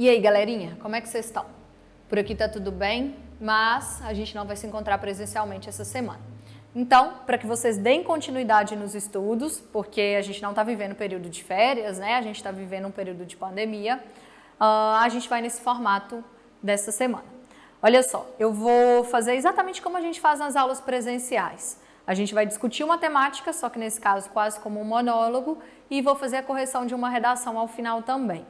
E aí, galerinha, como é que vocês estão? Por aqui tá tudo bem, mas a gente não vai se encontrar presencialmente essa semana. Então, para que vocês deem continuidade nos estudos, porque a gente não está vivendo um período de férias, né? A gente está vivendo um período de pandemia, a gente vai nesse formato dessa semana. Olha só, eu vou fazer exatamente como a gente faz nas aulas presenciais. A gente vai discutir uma temática, só que nesse caso quase como um monólogo, e vou fazer a correção de uma redação ao final também.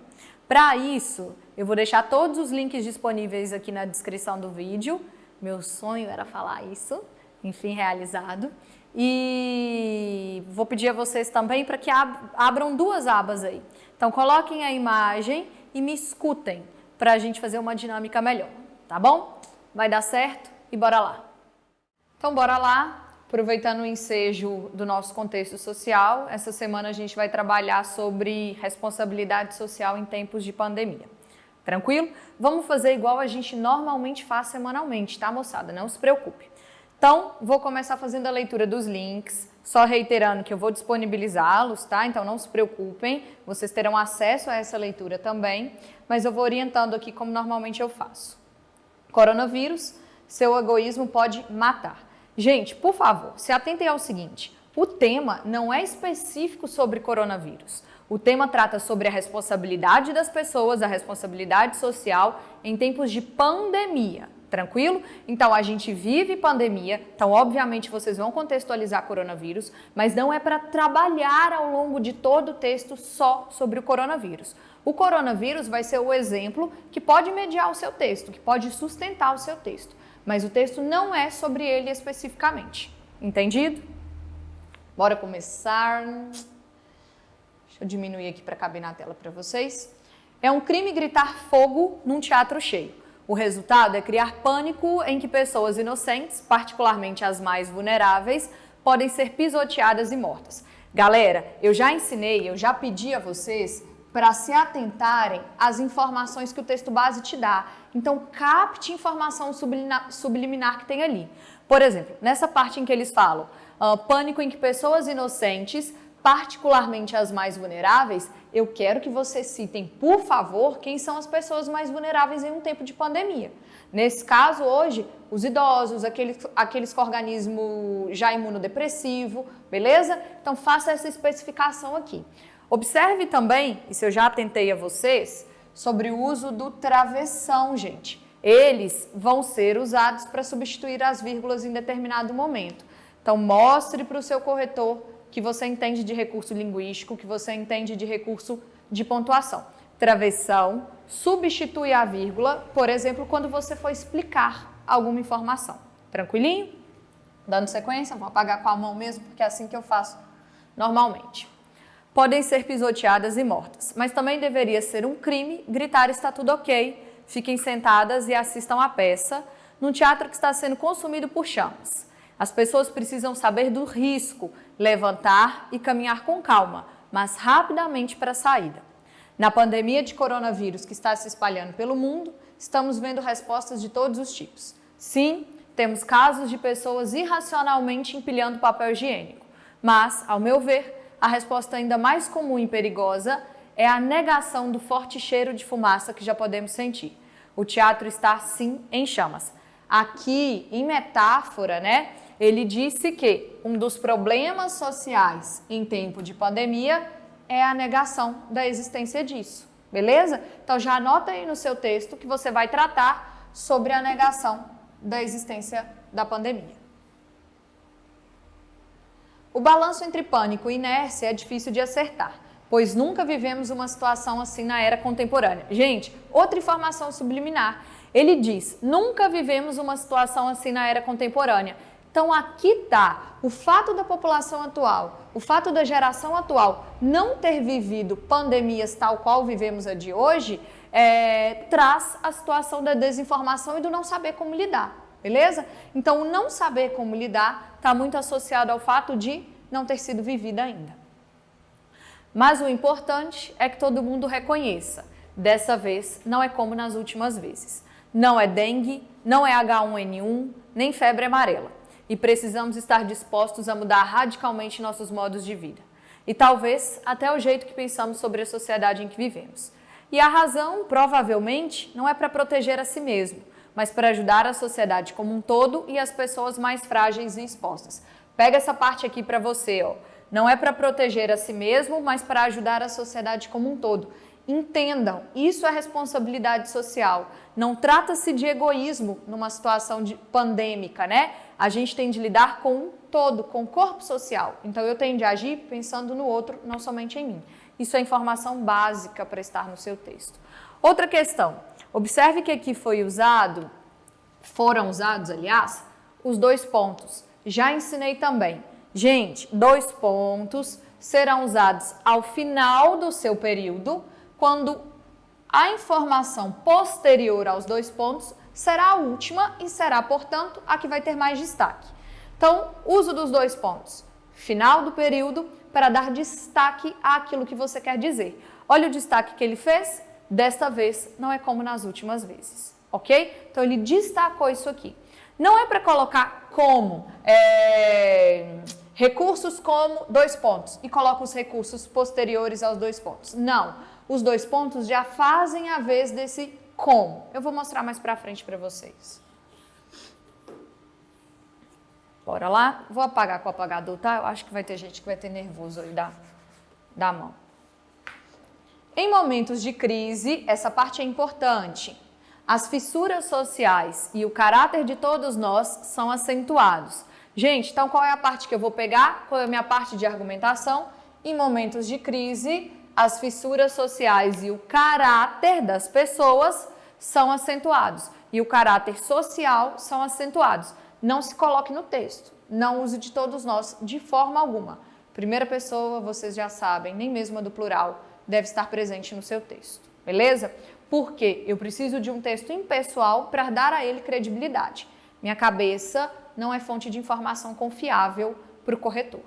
Para isso, eu vou deixar todos os links disponíveis aqui na descrição do vídeo. Meu sonho era falar isso, enfim, realizado. E vou pedir a vocês também para que abram duas abas aí. Então, coloquem a imagem e me escutem para a gente fazer uma dinâmica melhor, tá bom? Vai dar certo e bora lá. Então, bora lá. Aproveitando o ensejo do nosso contexto social, essa semana a gente vai trabalhar sobre responsabilidade social em tempos de pandemia. Tranquilo? Vamos fazer igual a gente normalmente faz semanalmente, tá, moçada? Não se preocupe. Então, vou começar fazendo a leitura dos links, só reiterando que eu vou disponibilizá-los, tá? Então, não se preocupem, vocês terão acesso a essa leitura também, mas eu vou orientando aqui como normalmente eu faço. Coronavírus, seu egoísmo pode matar. Gente, por favor, se atentem ao seguinte, o tema não é específico sobre coronavírus. O tema trata sobre a responsabilidade das pessoas, a responsabilidade social em tempos de pandemia, tranquilo? Então, a gente vive pandemia, então obviamente vocês vão contextualizar coronavírus, mas não é para trabalhar ao longo de todo o texto só sobre o coronavírus. O coronavírus vai ser o exemplo que pode mediar o seu texto, que pode sustentar o seu texto. Mas o texto não é sobre ele especificamente. Entendido? Bora começar. Deixa eu diminuir aqui para caber na tela para vocês. É um crime gritar fogo num teatro cheio. O resultado é criar pânico em que pessoas inocentes, particularmente as mais vulneráveis, podem ser pisoteadas e mortas. Galera, eu já ensinei, eu já pedi a vocês para se atentarem às informações que o texto base te dá. Então, capte informação subliminar que tem ali. Por exemplo, nessa parte em que eles falam pânico em que pessoas inocentes, particularmente as mais vulneráveis, eu quero que vocês citem, por favor, quem são as pessoas mais vulneráveis em um tempo de pandemia. Nesse caso, hoje, os idosos, aqueles com organismo já imunodepressivo, beleza? Então, faça essa especificação aqui. Observe também, isso eu já atentei a vocês, sobre o uso do travessão, gente. Eles vão ser usados para substituir as vírgulas em determinado momento. Então, mostre para o seu corretor que você entende de recurso linguístico, que você entende de recurso de pontuação. Travessão substitui a vírgula, por exemplo, quando você for explicar alguma informação. Tranquilinho? Dando sequência, vou apagar com a mão mesmo, porque é assim que eu faço normalmente. Podem ser pisoteadas e mortas, mas também deveria ser um crime gritar está tudo ok, fiquem sentadas e assistam à peça num teatro que está sendo consumido por chamas. As pessoas precisam saber do risco, levantar e caminhar com calma, mas rapidamente para a saída. Na pandemia de coronavírus que está se espalhando pelo mundo, estamos vendo respostas de todos os tipos. Sim, temos casos de pessoas irracionalmente empilhando papel higiênico, mas, ao meu ver, a resposta ainda mais comum e perigosa é a negação do forte cheiro de fumaça que já podemos sentir. O teatro está, sim, em chamas. Aqui, em metáfora, né, ele disse que um dos problemas sociais em tempo de pandemia é a negação da existência disso, beleza? Então, já anota aí no seu texto que você vai tratar sobre a negação da existência da pandemia. O balanço entre pânico e inércia é difícil de acertar, pois nunca vivemos uma situação assim na era contemporânea. Gente, outra informação subliminar. Ele diz, nunca vivemos uma situação assim na era contemporânea. Então aqui está, o fato da população atual, o fato da geração atual não ter vivido pandemias tal qual vivemos a de hoje, traz a situação da desinformação e do não saber como lidar. Beleza? Então, o não saber como lidar está muito associado ao fato de não ter sido vivida ainda. Mas o importante é que todo mundo reconheça. Dessa vez, não é como nas últimas vezes. Não é dengue, não é H1N1, nem febre amarela. E precisamos estar dispostos a mudar radicalmente nossos modos de vida. E talvez até o jeito que pensamos sobre a sociedade em que vivemos. E a razão, provavelmente, não é para proteger a si mesmo, mas para ajudar a sociedade como um todo e as pessoas mais frágeis e expostas. Pega essa parte aqui para você, ó. Não é para proteger a si mesmo, mas para ajudar a sociedade como um todo. Entendam, isso é responsabilidade social. Não trata-se de egoísmo numa situação pandêmica, né? A gente tem de lidar com um todo, com o corpo social. Então eu tenho de agir pensando no outro, não somente em mim. Isso é informação básica para estar no seu texto. Outra questão. Observe que aqui foram usados, aliás, os 2 pontos. Já ensinei também. Gente, 2 pontos serão usados ao final do seu período, quando a informação posterior aos 2 pontos será a última e será, portanto, a que vai ter mais destaque. Então, uso dos 2 pontos, final do período, para dar destaque àquilo que você quer dizer. Olha o destaque que ele fez, desta vez não é como nas últimas vezes, ok? Então, ele destacou isso aqui. Não é para colocar como, recursos como 2 pontos e coloca os recursos posteriores aos 2 pontos. Não, os 2 pontos já fazem a vez desse como. Eu vou mostrar mais pra frente para vocês. Bora lá? Vou apagar com o apagador, tá? Eu acho que vai ter gente que vai ter nervoso aí da mão. Em momentos de crise, essa parte é importante. As fissuras sociais e o caráter de todos nós são acentuados. Gente, então qual é a parte que eu vou pegar? Qual é a minha parte de argumentação? Em momentos de crise, as fissuras sociais e o caráter das pessoas são acentuados. E o caráter social são acentuados. Não se coloque no texto. Não use de todos nós de forma alguma. Primeira pessoa, vocês já sabem, nem mesmo a do plural deve estar presente no seu texto. Beleza? Porque eu preciso de um texto impessoal para dar a ele credibilidade. Minha cabeça não é fonte de informação confiável para o corretor.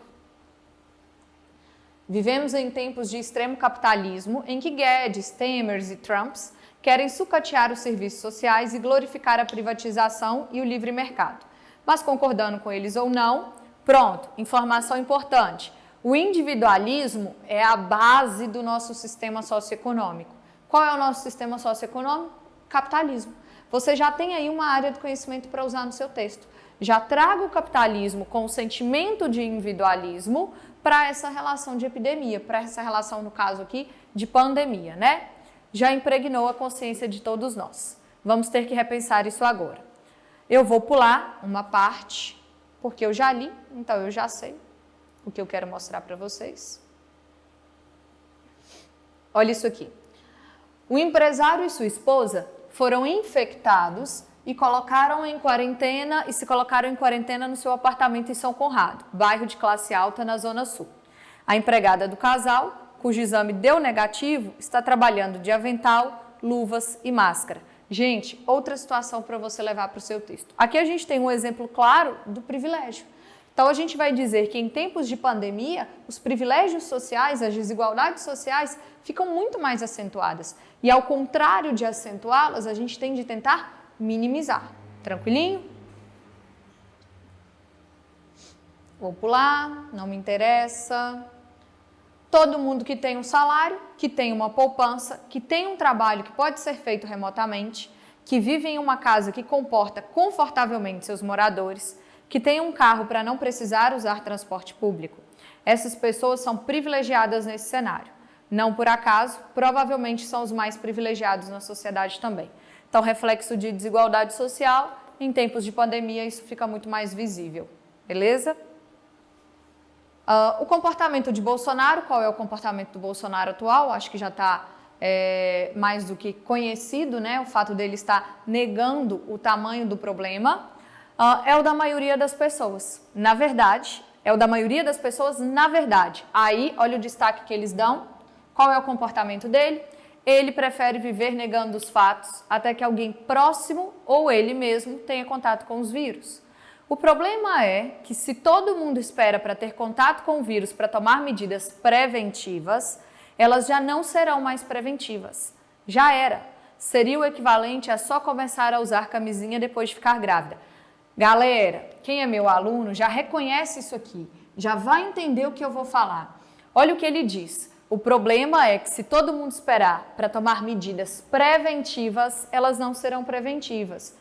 Vivemos em tempos de extremo capitalismo em que Guedes, Temers e Trumps querem sucatear os serviços sociais e glorificar a privatização e o livre mercado. Mas concordando com eles ou não, pronto, informação importante. O individualismo é a base do nosso sistema socioeconômico. Qual é o nosso sistema socioeconômico? Capitalismo. Você já tem aí uma área de conhecimento para usar no seu texto. Já traga o capitalismo com o sentimento de individualismo para essa relação de epidemia, para essa relação, no caso aqui, de pandemia, né? Já impregnou a consciência de todos nós. Vamos ter que repensar isso agora. Eu vou pular uma parte, porque eu já li, então eu já sei o que eu quero mostrar para vocês. Olha isso aqui. O empresário e sua esposa foram infectados e se colocaram em quarentena no seu apartamento em São Conrado, bairro de classe alta na Zona Sul. A empregada do casal, cujo exame deu negativo, está trabalhando de avental, luvas e máscara. Gente, outra situação para você levar para o seu texto. Aqui a gente tem um exemplo claro do privilégio. Então a gente vai dizer que em tempos de pandemia, os privilégios sociais, as desigualdades sociais ficam muito mais acentuadas. E ao contrário de acentuá-las, a gente tem de tentar minimizar. Tranquilinho? Vou pular, não me interessa. Todo mundo que tem um salário, que tem uma poupança, que tem um trabalho que pode ser feito remotamente, que vive em uma casa que comporta confortavelmente seus moradores, que tem um carro para não precisar usar transporte público. Essas pessoas são privilegiadas nesse cenário. Não por acaso, provavelmente são os mais privilegiados na sociedade também. Então, reflexo de desigualdade social, em tempos de pandemia, isso fica muito mais visível. Beleza? O comportamento de Bolsonaro, qual é o comportamento do Bolsonaro atual? Acho que já está mais do que conhecido, né? O fato dele estar negando o tamanho do problema. É o da maioria das pessoas. Na verdade, é o da maioria das pessoas, na verdade. Aí, olha o destaque que eles dão. Qual é o comportamento dele? Ele prefere viver negando os fatos até que alguém próximo ou ele mesmo tenha contato com os vírus. O problema é que se todo mundo espera para ter contato com o vírus para tomar medidas preventivas, elas já não serão mais preventivas. Já era. Seria o equivalente a só começar a usar camisinha depois de ficar grávida. Galera, quem é meu aluno já reconhece isso aqui, já vai entender o que eu vou falar. Olha o que ele diz. O problema é que se todo mundo esperar para tomar medidas preventivas, elas não serão preventivas.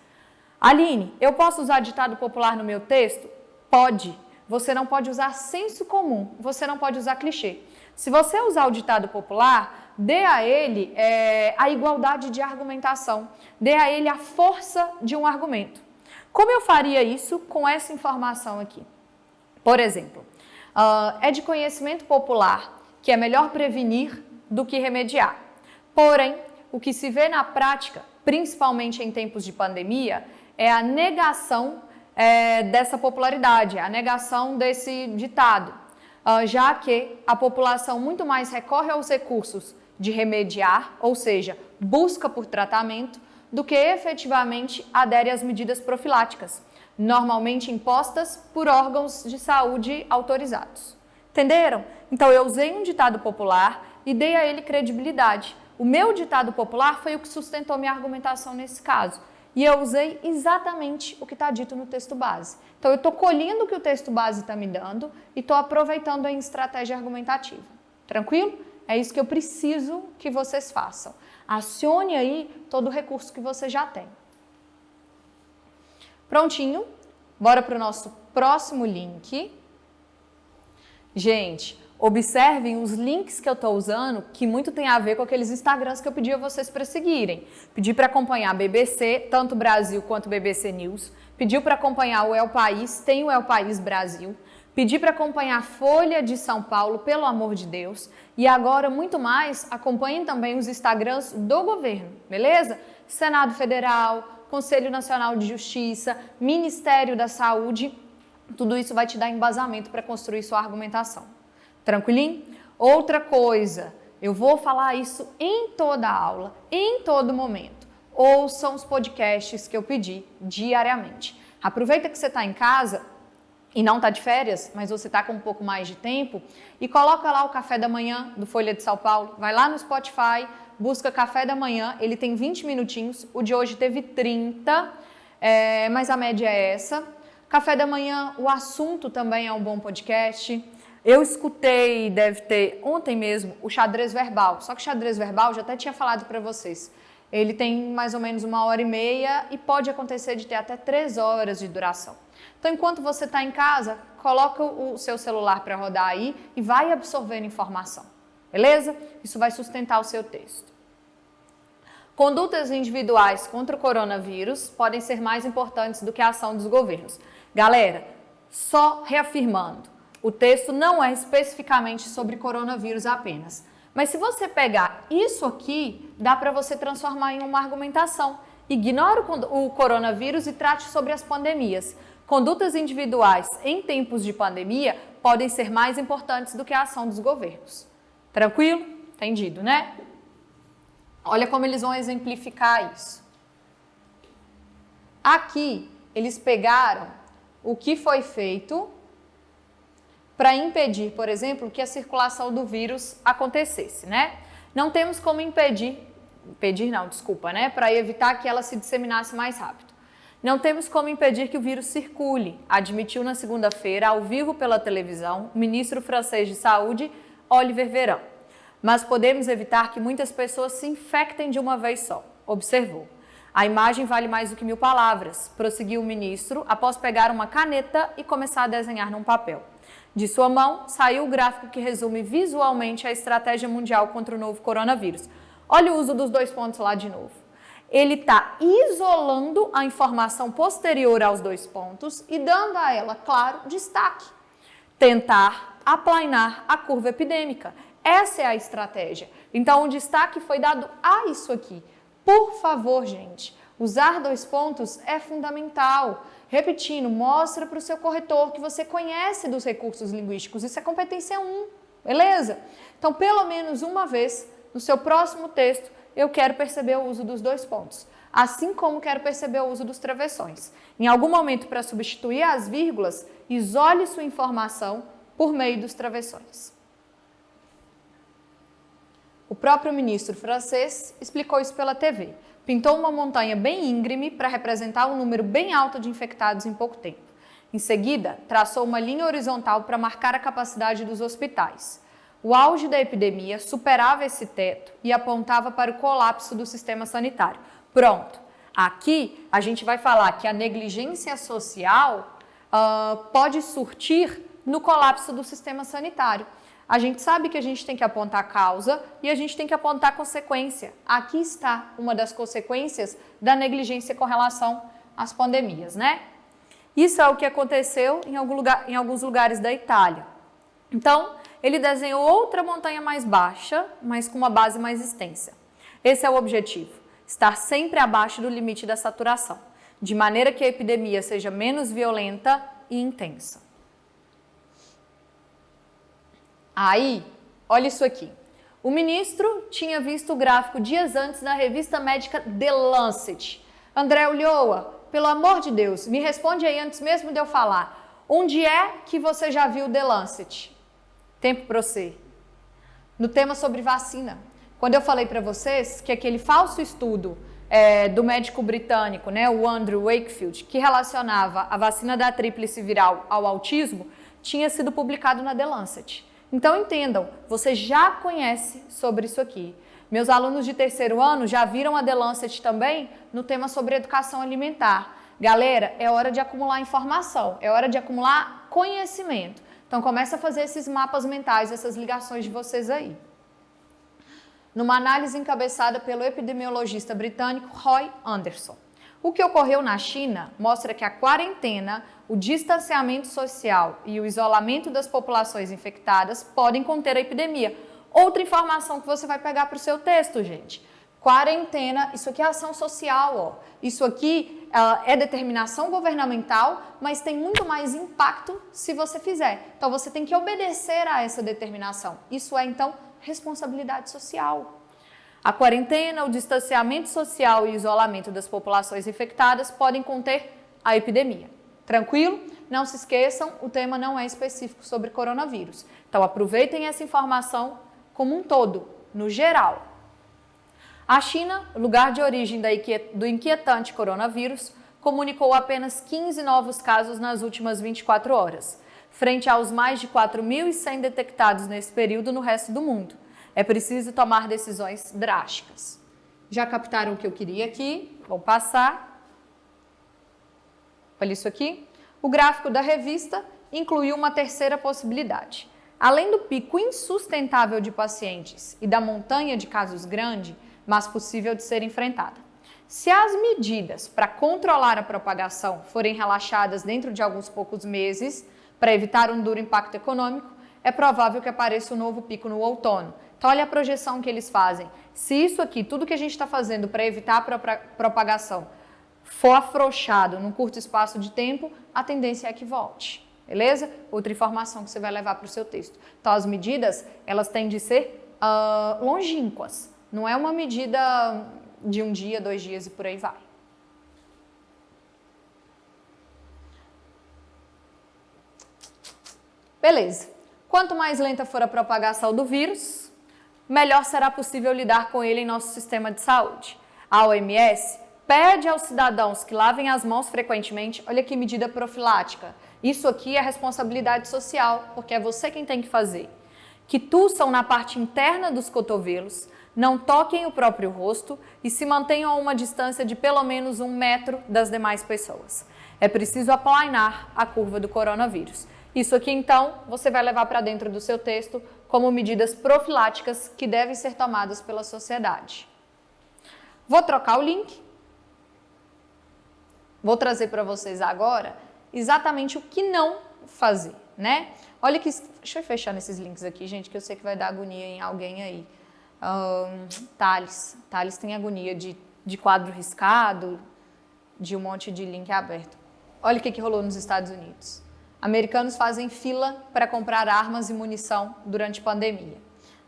Aline, eu posso usar ditado popular no meu texto? Pode. Você não pode usar senso comum, você não pode usar clichê. Se você usar o ditado popular, dê a ele a igualdade de argumentação, dê a ele a força de um argumento. Como eu faria isso com essa informação aqui? Por exemplo, é de conhecimento popular que é melhor prevenir do que remediar. Porém, o que se vê na prática, principalmente em tempos de pandemia, é a negação dessa popularidade, a negação desse ditado, já que a população muito mais recorre aos recursos de remediar, ou seja, busca por tratamento, do que efetivamente adere às medidas profiláticas, normalmente impostas por órgãos de saúde autorizados. Entenderam? Então eu usei um ditado popular e dei a ele credibilidade. O meu ditado popular foi o que sustentou minha argumentação nesse caso. E eu usei exatamente o que está dito no texto base. Então eu estou colhendo o que o texto base está me dando e estou aproveitando em estratégia argumentativa. Tranquilo? É isso que eu preciso que vocês façam. Acione aí todo o recurso que você já tem. Prontinho? Bora para o nosso próximo link. Gente, observem os links que eu estou usando, que muito tem a ver com aqueles Instagrams que eu pedi a vocês para seguirem. Pedi para acompanhar a BBC, tanto Brasil quanto BBC News. Pediu para acompanhar o El País, tem o El País Brasil. Pedi para acompanhar a Folha de São Paulo, pelo amor de Deus. E agora, muito mais, acompanhem também os Instagrams do governo, beleza? Senado Federal, Conselho Nacional de Justiça, Ministério da Saúde. Tudo isso vai te dar embasamento para construir sua argumentação. Tranquilinho? Outra coisa, eu vou falar isso em toda a aula, em todo momento. Ouçam os podcasts que eu pedi diariamente. Aproveita que você está em casa e não está de férias, mas você está com um pouco mais de tempo, e coloca lá o Café da Manhã do Folha de São Paulo, vai lá no Spotify, busca Café da Manhã, ele tem 20 minutinhos, o de hoje teve 30, mas a média é essa. Café da Manhã, o assunto também é um bom podcast. Eu escutei, deve ter, ontem mesmo, o Xadrez Verbal, só que o Xadrez Verbal, já até tinha falado para vocês, ele tem mais ou menos 1h30 e pode acontecer de ter até 3 horas de duração. Então, enquanto você está em casa, coloca o seu celular para rodar aí e vai absorvendo informação, beleza? Isso vai sustentar o seu texto. Condutas individuais contra o coronavírus podem ser mais importantes do que a ação dos governos. Galera, só reafirmando, o texto não é especificamente sobre coronavírus apenas. Mas se você pegar isso aqui, dá para você transformar em uma argumentação. Ignore o coronavírus e trate sobre as pandemias. Condutas individuais em tempos de pandemia podem ser mais importantes do que a ação dos governos. Tranquilo? Entendido, né? Olha como eles vão exemplificar isso. Aqui, eles pegaram o que foi feito para impedir, por exemplo, que a circulação do vírus acontecesse, né? Não temos como para evitar que ela se disseminasse mais rápido. Não temos como impedir que o vírus circule, admitiu na segunda-feira, ao vivo pela televisão, o ministro francês de Saúde, Olivier Véran. Mas podemos evitar que muitas pessoas se infectem de uma vez só, observou. A imagem vale mais do que 1000 palavras, prosseguiu o ministro, após pegar uma caneta e começar a desenhar num papel. De sua mão, saiu o gráfico que resume visualmente a estratégia mundial contra o novo coronavírus. Olha o uso dos 2 pontos lá de novo. Ele está isolando a informação posterior aos 2 pontos e dando a ela, claro, destaque. Tentar aplanar a curva epidêmica. Essa é a estratégia. Então, o destaque foi dado a isso aqui. Por favor, gente, usar 2 pontos é fundamental. Repetindo, mostra para o seu corretor que você conhece dos recursos linguísticos. Isso é competência 1, beleza? Então, pelo menos uma vez, no seu próximo texto, eu quero perceber o uso dos 2 pontos. Assim como quero perceber o uso dos travessões. Em algum momento, para substituir as vírgulas, isole sua informação por meio dos travessões. O próprio ministro francês explicou isso pela TV. Pintou uma montanha bem íngreme para representar um número bem alto de infectados em pouco tempo. Em seguida, traçou uma linha horizontal para marcar a capacidade dos hospitais. O auge da epidemia superava esse teto e apontava para o colapso do sistema sanitário. Pronto. Aqui a gente vai falar que a negligência social pode surtir no colapso do sistema sanitário. A gente sabe que a gente tem que apontar a causa e a gente tem que apontar a consequência. Aqui está uma das consequências da negligência com relação às pandemias, né? Isso é o que aconteceu em alguns lugares da Itália. Então, ele desenhou outra montanha mais baixa, mas com uma base mais extensa. Esse é o objetivo, estar sempre abaixo do limite da saturação, de maneira que a epidemia seja menos violenta e intensa. Aí, olha isso aqui. O ministro tinha visto o gráfico dias antes na revista médica The Lancet. André Ulloa, pelo amor de Deus, me responde aí antes mesmo de eu falar. Onde é que você já viu The Lancet? Tempo para você. No tema sobre vacina. Quando eu falei para vocês que aquele falso estudo do médico britânico, né, o Andrew Wakefield, que relacionava a vacina da tríplice viral ao autismo, tinha sido publicado na The Lancet. Então entendam, você já conhece sobre isso aqui. Meus alunos de terceiro ano já viram a The Lancet também no tema sobre educação alimentar. Galera, é hora de acumular informação, é hora de acumular conhecimento. Então começa a fazer esses mapas mentais, essas ligações de vocês aí. Numa análise encabeçada pelo epidemiologista britânico Roy Anderson. O que ocorreu na China mostra que a quarentena, o distanciamento social e o isolamento das populações infectadas podem conter a epidemia. Outra informação que você vai pegar para o seu texto, gente. Quarentena, isso aqui é ação social, ó. Isso aqui é determinação governamental, mas tem muito mais impacto se você fizer. Então você tem que obedecer a essa determinação. Isso é, então, responsabilidade social. A quarentena, o distanciamento social e o isolamento das populações infectadas podem conter a epidemia. Tranquilo? Não se esqueçam, o tema não é específico sobre coronavírus. Então aproveitem essa informação como um todo, no geral. A China, lugar de origem do inquietante coronavírus, comunicou apenas 15 novos casos nas últimas 24 horas, frente aos mais de 4.100 detectados nesse período no resto do mundo. É preciso tomar decisões drásticas. Já captaram o que eu queria aqui? Vou passar. Olha isso aqui. O gráfico da revista incluiu uma terceira possibilidade. Além do pico insustentável de pacientes e da montanha de casos grande, mas possível de ser enfrentada. Se as medidas para controlar a propagação forem relaxadas dentro de alguns poucos meses, para evitar um duro impacto econômico, é provável que apareça um novo pico no outono. Então, olha a projeção que eles fazem. Se isso aqui, tudo que a gente está fazendo para evitar a propagação, for afrouxado num curto espaço de tempo, a tendência é que volte. Beleza? Outra informação que você vai levar para o seu texto. Então, as medidas, elas têm de ser longínquas. Não é uma medida de 1 dia, 2 dias e por aí vai. Beleza. Quanto mais lenta for a propagação do vírus, melhor será possível lidar com ele em nosso sistema de saúde. A OMS pede aos cidadãos que lavem as mãos frequentemente. Olha que medida profilática. Isso aqui é responsabilidade social, porque é você quem tem que fazer. Que tuçam na parte interna dos cotovelos, não toquem o próprio rosto e se mantenham a uma distância de pelo menos 1 metro das demais pessoas. É preciso aplanar a curva do coronavírus. Isso aqui, então, você vai levar para dentro do seu texto como medidas profiláticas que devem ser tomadas pela sociedade. Vou trocar o link. Vou trazer para vocês agora exatamente o que não fazer, né? Olha que... Deixa eu fechar nesses links aqui, gente, que eu sei que vai dar agonia em alguém aí. Thales tem agonia de quadro riscado, de um monte de link aberto. Olha o que rolou nos Estados Unidos. Americanos fazem fila para comprar armas e munição durante a pandemia.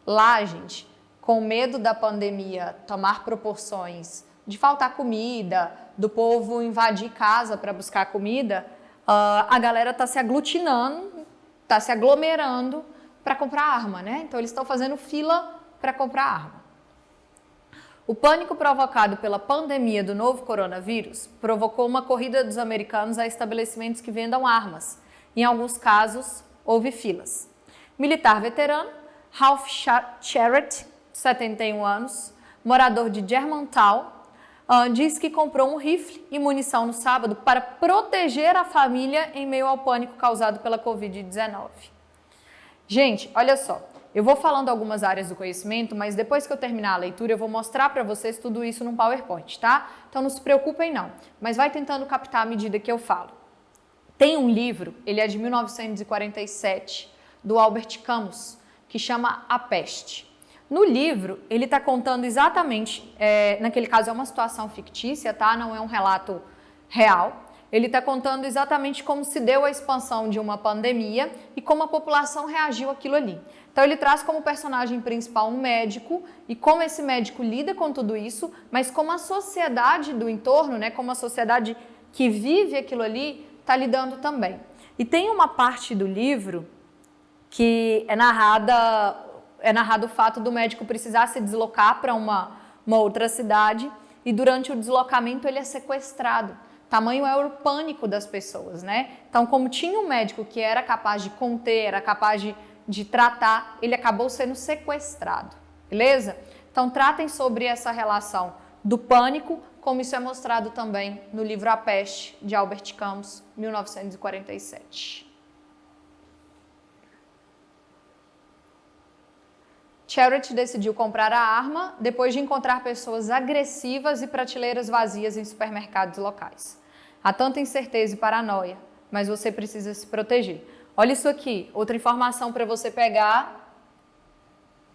Lá, gente, com medo da pandemia tomar proporções de faltar comida, do povo invadir casa para buscar comida, a galera está se aglutinando, está se aglomerando para comprar arma, né? Então eles estão fazendo fila para comprar arma. O pânico provocado pela pandemia do novo coronavírus provocou uma corrida dos americanos a estabelecimentos que vendam armas. Em alguns casos, houve filas. Militar veterano Ralph Sherratt, 71 anos, morador de Germantown, diz que comprou um rifle e munição no sábado para proteger a família em meio ao pânico causado pela Covid-19. Gente, olha só, eu vou falando algumas áreas do conhecimento, mas depois que eu terminar a leitura, eu vou mostrar para vocês tudo isso num PowerPoint, tá? Então não se preocupem não, mas vai tentando captar à medida que eu falo. Tem um livro, ele é de 1947, do Albert Camus, que chama A Peste. No livro, ele está contando exatamente, naquele caso é uma situação fictícia, tá? Não é um relato real. Ele está contando exatamente como se deu a expansão de uma pandemia e como a população reagiu àquilo ali. Então ele traz como personagem principal um médico e como esse médico lida com tudo isso, mas como a sociedade do entorno, né, como a sociedade que vive aquilo ali, está lidando também. E tem uma parte do livro que é narrado o fato do médico precisar se deslocar para uma outra cidade e durante o deslocamento ele é sequestrado. Tamanho é o pânico das pessoas, né? Então, como tinha um médico que era capaz de conter, era capaz de tratar, ele acabou sendo sequestrado, beleza? Então, tratem sobre essa relação do pânico, como isso é mostrado também no livro A Peste, de Albert Camus, 1947. Sherratt decidiu comprar a arma depois de encontrar pessoas agressivas e prateleiras vazias em supermercados locais. Há tanta incerteza e paranoia, mas você precisa se proteger. Olha isso aqui, outra informação para você pegar: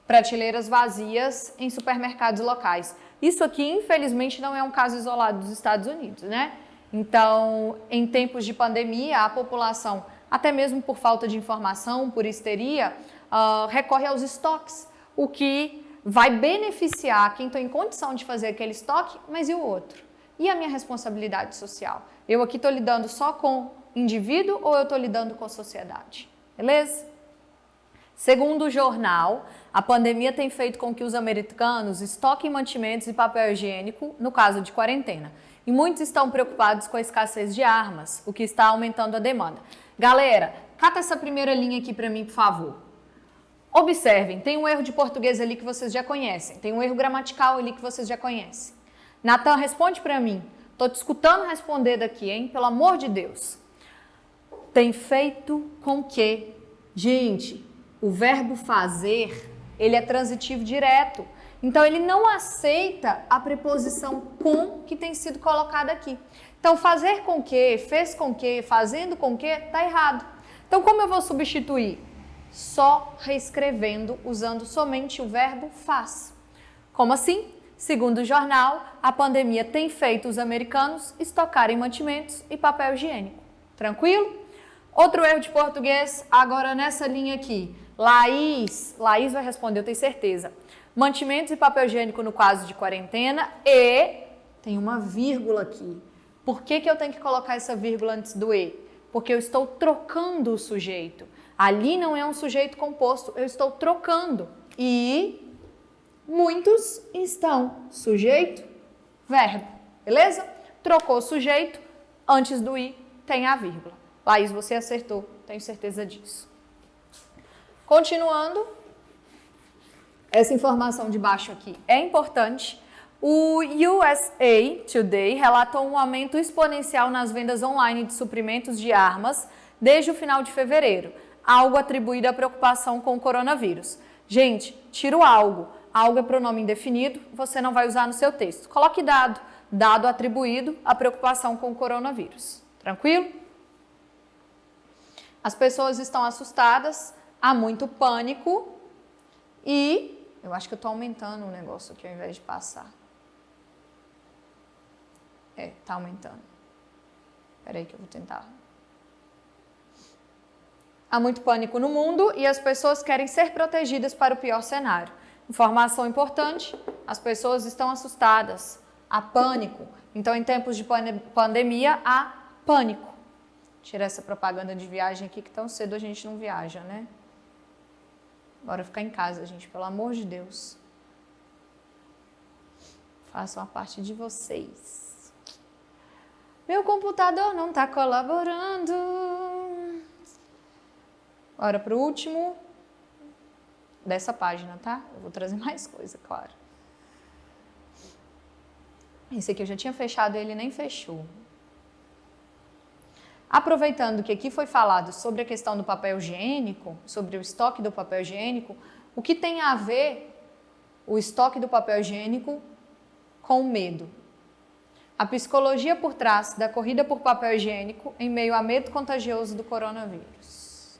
prateleiras vazias em supermercados locais. Isso aqui, infelizmente, não é um caso isolado dos Estados Unidos, né? Então, em tempos de pandemia, a população, até mesmo por falta de informação, por histeria, recorre aos estoques, o que vai beneficiar quem está em condição de fazer aquele estoque, mas e o outro? E a minha responsabilidade social? Eu aqui estou lidando só com indivíduo ou eu estou lidando com a sociedade? Beleza? Segundo o jornal, a pandemia tem feito com que os americanos estoquem mantimentos e papel higiênico no caso de quarentena. E muitos estão preocupados com a escassez de armas, o que está aumentando a demanda. Galera, cata essa primeira linha aqui para mim, por favor. Observem, tem um erro de português ali que vocês já conhecem, tem um erro gramatical ali que vocês já conhecem. Natan, responde para mim. Tô te escutando responder daqui, hein? Pelo amor de Deus. Tem feito com que, gente, o verbo fazer, ele é transitivo direto. Então, ele não aceita a preposição com que tem sido colocada aqui. Então, fazer com que, fez com que, fazendo com que, tá errado. Então, como eu vou substituir? Só reescrevendo, usando somente o verbo faz. Como assim? Segundo o jornal, a pandemia tem feito os americanos estocarem mantimentos e papel higiênico. Tranquilo? Outro erro de português, agora nessa linha aqui. Laís vai responder, eu tenho certeza. Mantimentos e papel higiênico no caso de quarentena e tem uma vírgula aqui. Por que eu tenho que colocar essa vírgula antes do e? Porque eu estou trocando o sujeito. Ali não é um sujeito composto, eu estou trocando. E muitos estão sujeito, verbo, beleza? Trocou o sujeito, antes do i tem a vírgula. Laís, você acertou, tenho certeza disso. Continuando, essa informação de baixo aqui é importante. O USA Today relatou um aumento exponencial nas vendas online de suprimentos de armas desde o final de fevereiro, algo atribuído à preocupação com o coronavírus. Gente, tira o algo. Algo é pronome indefinido, você não vai usar no seu texto. Coloque dado. Dado atribuído à preocupação com o coronavírus. Tranquilo? As pessoas estão assustadas, há muito pânico e eu acho que eu estou aumentando o negócio aqui ao invés de passar. Está aumentando. Espera aí que eu vou tentar. Há muito pânico no mundo e as pessoas querem ser protegidas para o pior cenário. Informação importante, as pessoas estão assustadas, há pânico. Então, em tempos de pandemia, há pânico. Tirar essa propaganda de viagem aqui, que tão cedo a gente não viaja, né? Bora ficar em casa, gente, pelo amor de Deus. Façam a parte de vocês. Meu computador não está colaborando. Bora pro último. dessa página, tá? Eu vou trazer mais coisa, claro. Esse aqui eu já tinha fechado, ele nem fechou. Aproveitando que aqui foi falado sobre a questão do papel higiênico, sobre o estoque do papel higiênico, o que tem a ver o estoque do papel higiênico com o medo? A psicologia por trás da corrida por papel higiênico em meio a medo contagioso do coronavírus.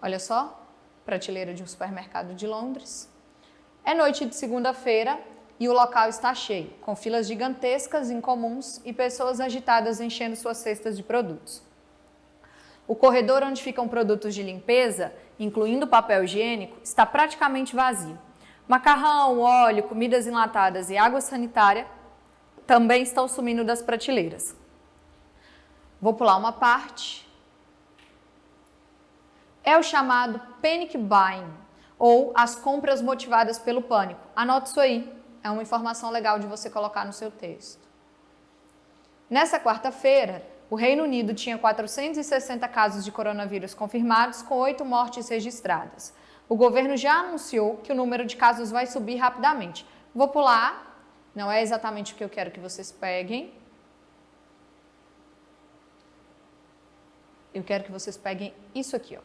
Olha só, prateleira de um supermercado de Londres. É noite de segunda-feira e o local está cheio, com filas gigantescas, incomuns e pessoas agitadas enchendo suas cestas de produtos. O corredor onde ficam produtos de limpeza, incluindo papel higiênico, está praticamente vazio. Macarrão, óleo, comidas enlatadas e água sanitária também estão sumindo das prateleiras. Vou pular uma parte. É o chamado panic buying, ou as compras motivadas pelo pânico. Anote isso aí, é uma informação legal de você colocar no seu texto. Nessa quarta-feira, o Reino Unido tinha 460 casos de coronavírus confirmados, com 8 mortes registradas. O governo já anunciou que o número de casos vai subir rapidamente. Vou pular, não é exatamente o que eu quero que vocês peguem. Eu quero que vocês peguem isso aqui, ó.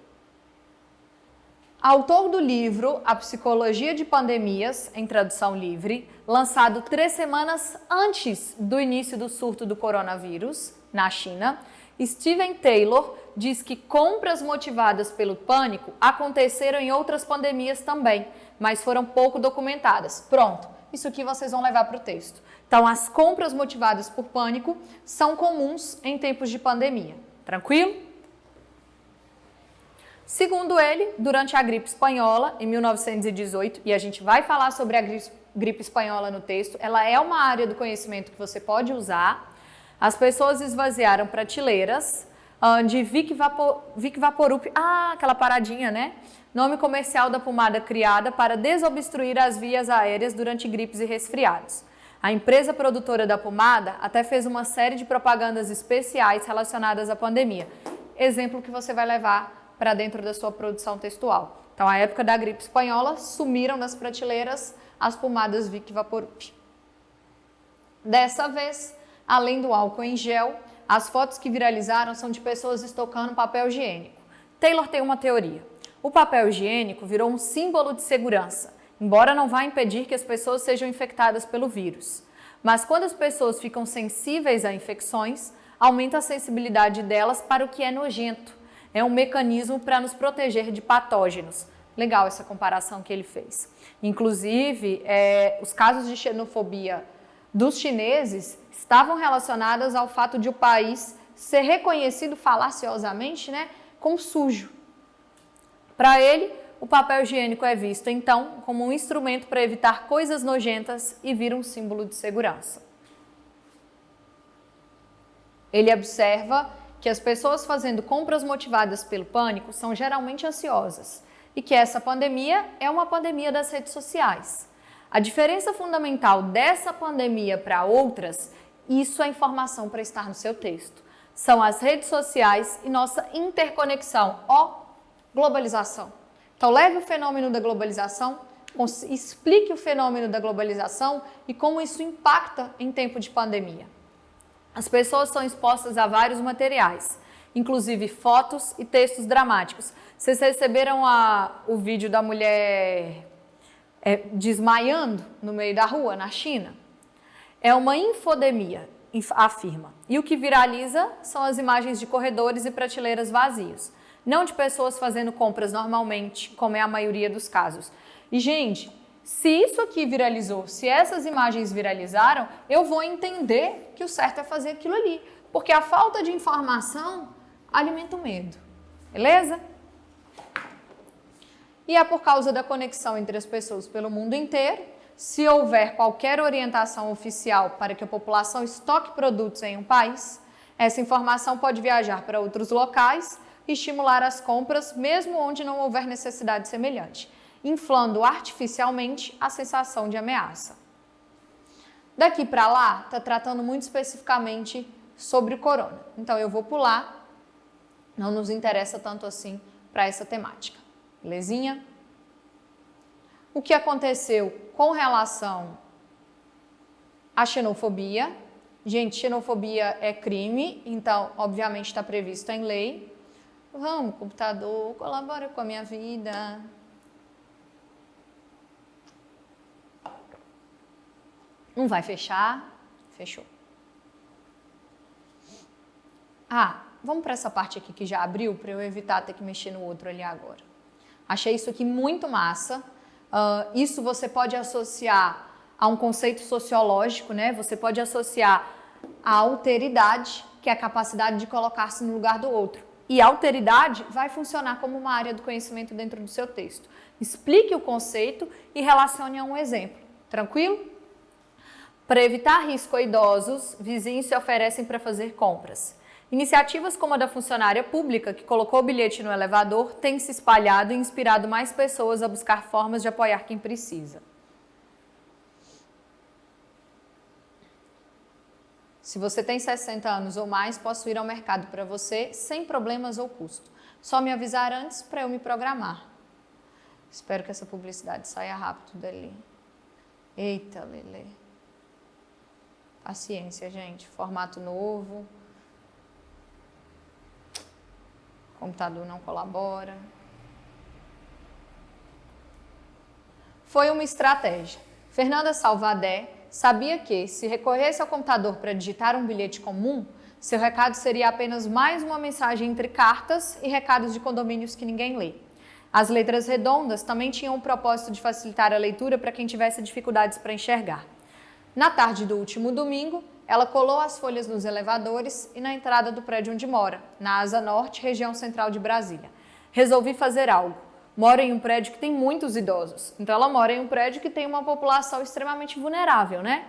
Autor do livro A Psicologia de Pandemias, em tradução livre, lançado 3 semanas antes do início do surto do coronavírus na China, Steven Taylor diz que compras motivadas pelo pânico aconteceram em outras pandemias também, mas foram pouco documentadas. Pronto, isso aqui vocês vão levar para o texto. Então, as compras motivadas por pânico são comuns em tempos de pandemia. Tranquilo? Segundo ele, durante a gripe espanhola, em 1918, e a gente vai falar sobre a gripe espanhola no texto, ela é uma área do conhecimento que você pode usar. As pessoas esvaziaram prateleiras de Vic Vaporub, aquela paradinha, né? Nome comercial da pomada criada para desobstruir as vias aéreas durante gripes e resfriados. A empresa produtora da pomada até fez uma série de propagandas especiais relacionadas à pandemia. Exemplo que você vai levar para dentro da sua produção textual. Então, na época da gripe espanhola, sumiram das prateleiras as pomadas Vic Vaporub. Dessa vez, além do álcool em gel, as fotos que viralizaram são de pessoas estocando papel higiênico. Taylor tem uma teoria. O papel higiênico virou um símbolo de segurança, embora não vá impedir que as pessoas sejam infectadas pelo vírus. Mas quando as pessoas ficam sensíveis a infecções, aumenta a sensibilidade delas para o que é nojento. É um mecanismo para nos proteger de patógenos. Legal essa comparação que ele fez. Inclusive, os casos de xenofobia dos chineses estavam relacionadas ao fato de o país ser reconhecido falaciosamente, né, como sujo. Para ele, o papel higiênico é visto, então, como um instrumento para evitar coisas nojentas e vira um símbolo de segurança. Ele observa que as pessoas fazendo compras motivadas pelo pânico são geralmente ansiosas e que essa pandemia é uma pandemia das redes sociais. A diferença fundamental dessa pandemia para outras, isso é informação para estar no seu texto, são as redes sociais e nossa interconexão, globalização. Então, leve o fenômeno da globalização, explique o fenômeno da globalização e como isso impacta em tempo de pandemia. As pessoas são expostas a vários materiais, inclusive fotos e textos dramáticos. Vocês receberam o vídeo da mulher desmaiando no meio da rua, na China? É uma infodemia, afirma. E o que viraliza são as imagens de corredores e prateleiras vazios, não de pessoas fazendo compras normalmente, como é a maioria dos casos. E, gente, se isso aqui viralizou, se essas imagens viralizaram, eu vou entender que o certo é fazer aquilo ali. Porque a falta de informação alimenta o medo. Beleza? E é por causa da conexão entre as pessoas pelo mundo inteiro. Se houver qualquer orientação oficial para que a população estoque produtos em um país, essa informação pode viajar para outros locais e estimular as compras, mesmo onde não houver necessidade semelhante, inflando artificialmente a sensação de ameaça. Daqui para lá, está tratando muito especificamente sobre o corona. Então, eu vou pular, não nos interessa tanto assim para essa temática. Belezinha? O que aconteceu com relação à xenofobia? Gente, xenofobia é crime, então, obviamente, está previsto em lei. Vamos, computador, colabora com a minha vida. Não vai fechar? Fechou. Vamos para essa parte aqui que já abriu, para eu evitar ter que mexer no outro ali agora. Achei isso aqui muito massa. Isso você pode associar a um conceito sociológico, né? Você pode associar a alteridade, que é a capacidade de colocar-se no lugar do outro. E a alteridade vai funcionar como uma área do conhecimento dentro do seu texto. Explique o conceito e relacione a um exemplo. Tranquilo? Para evitar risco a idosos, vizinhos se oferecem para fazer compras. Iniciativas como a da funcionária pública, que colocou o bilhete no elevador, têm se espalhado e inspirado mais pessoas a buscar formas de apoiar quem precisa. Se você tem 60 anos ou mais, posso ir ao mercado para você sem problemas ou custo. Só me avisar antes para eu me programar. Espero que essa publicidade saia rápido dali. Eita, Lelê. Paciência, gente. Formato novo. O computador não colabora. Foi uma estratégia. Fernanda Salvadé sabia que, se recorresse ao computador para digitar um bilhete comum, seu recado seria apenas mais uma mensagem entre cartas e recados de condomínios que ninguém lê. As letras redondas também tinham o propósito de facilitar a leitura para quem tivesse dificuldades para enxergar. Na tarde do último domingo, ela colou as folhas nos elevadores e na entrada do prédio onde mora, na Asa Norte, região central de Brasília. Resolvi fazer algo. Moro em um prédio que tem muitos idosos, então ela mora em um prédio que tem uma população extremamente vulnerável, né?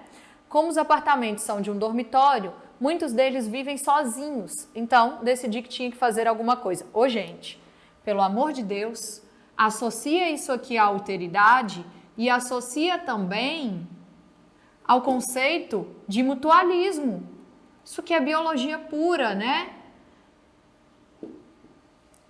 Como os apartamentos são de um dormitório, muitos deles vivem sozinhos, então decidi que tinha que fazer alguma coisa. Ô gente, pelo amor de Deus, associa isso aqui à alteridade e associa também ao conceito de mutualismo. Isso aqui é biologia pura, né?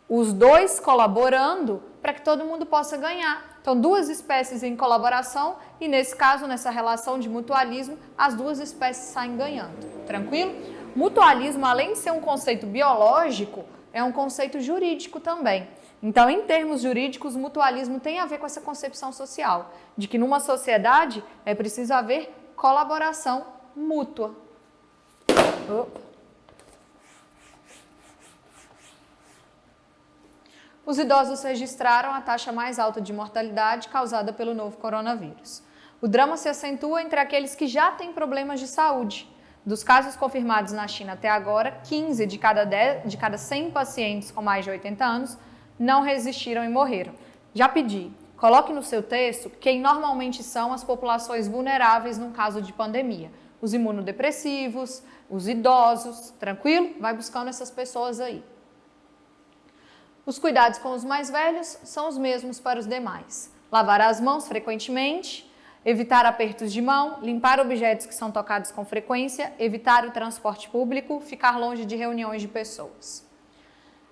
Os dois colaborando para que todo mundo possa ganhar. Então, duas espécies em colaboração e, nesse caso, nessa relação de mutualismo, as duas espécies saem ganhando. Tranquilo? Mutualismo, além de ser um conceito biológico, é um conceito jurídico também. Então, em termos jurídicos, mutualismo tem a ver com essa concepção social, de que numa sociedade é preciso haver colaboração mútua. Os idosos registraram a taxa mais alta de mortalidade causada pelo novo coronavírus. O drama se acentua entre aqueles que já têm problemas de saúde. Dos casos confirmados na China até agora, 15 de cada 100 pacientes com mais de 80 anos não resistiram e morreram. Já pedi, coloque no seu texto quem normalmente são as populações vulneráveis num caso de pandemia. Os imunodepressivos, os idosos, tranquilo? Vai buscando essas pessoas aí. Os cuidados com os mais velhos são os mesmos para os demais. Lavar as mãos frequentemente, evitar apertos de mão, limpar objetos que são tocados com frequência, evitar o transporte público, ficar longe de reuniões de pessoas.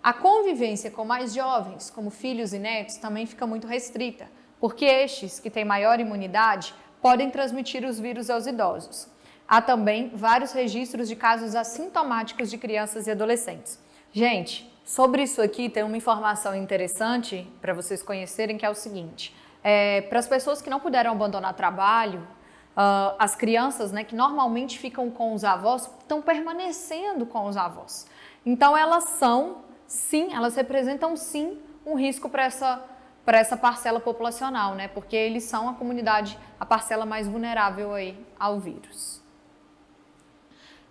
A convivência com mais jovens, como filhos e netos, também fica muito restrita, porque estes, que têm maior imunidade, podem transmitir os vírus aos idosos. Há também vários registros de casos assintomáticos de crianças e adolescentes. Gente, sobre isso aqui tem uma informação interessante para vocês conhecerem, que é o seguinte. Para as pessoas que não puderam abandonar trabalho, as crianças, né, que normalmente ficam com os avós, estão permanecendo com os avós. Então elas são, sim, elas representam sim um risco para essa parcela populacional, né? Porque eles são a comunidade, a parcela mais vulnerável aí ao vírus.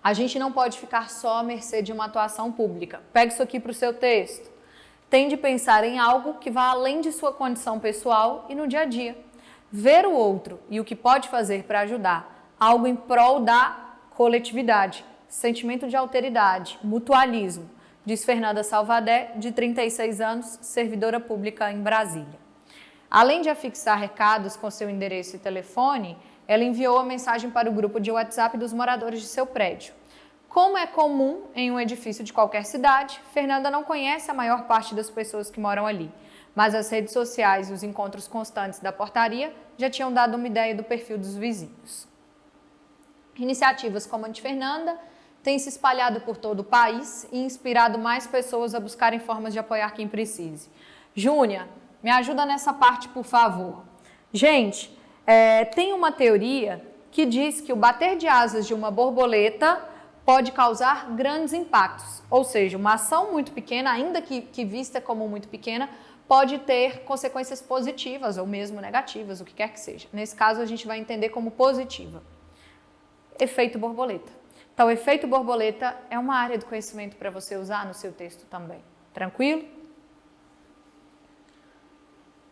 A gente não pode ficar só à mercê de uma atuação pública. Pega isso aqui para o seu texto. Tende a pensar em algo que vá além de sua condição pessoal e no dia a dia. Ver o outro e o que pode fazer para ajudar. Algo em prol da coletividade. Sentimento de alteridade, mutualismo, diz Fernanda Salvadé, de 36 anos, servidora pública em Brasília. Além de afixar recados com seu endereço e telefone, ela enviou a mensagem para o grupo de WhatsApp dos moradores de seu prédio. Como é comum em um edifício de qualquer cidade, Fernanda não conhece a maior parte das pessoas que moram ali, mas as redes sociais e os encontros constantes da portaria já tinham dado uma ideia do perfil dos vizinhos. Iniciativas como a de Fernanda têm se espalhado por todo o país e inspirado mais pessoas a buscarem formas de apoiar quem precise. Júnia, me ajuda nessa parte, por favor. Gente, tem uma teoria que diz que o bater de asas de uma borboleta pode causar grandes impactos, ou seja, uma ação muito pequena, ainda que vista como muito pequena, pode ter consequências positivas ou mesmo negativas, o que quer que seja. Nesse caso, a gente vai entender como positiva. Efeito borboleta. Então, o efeito borboleta é uma área do conhecimento para você usar no seu texto também. Tranquilo?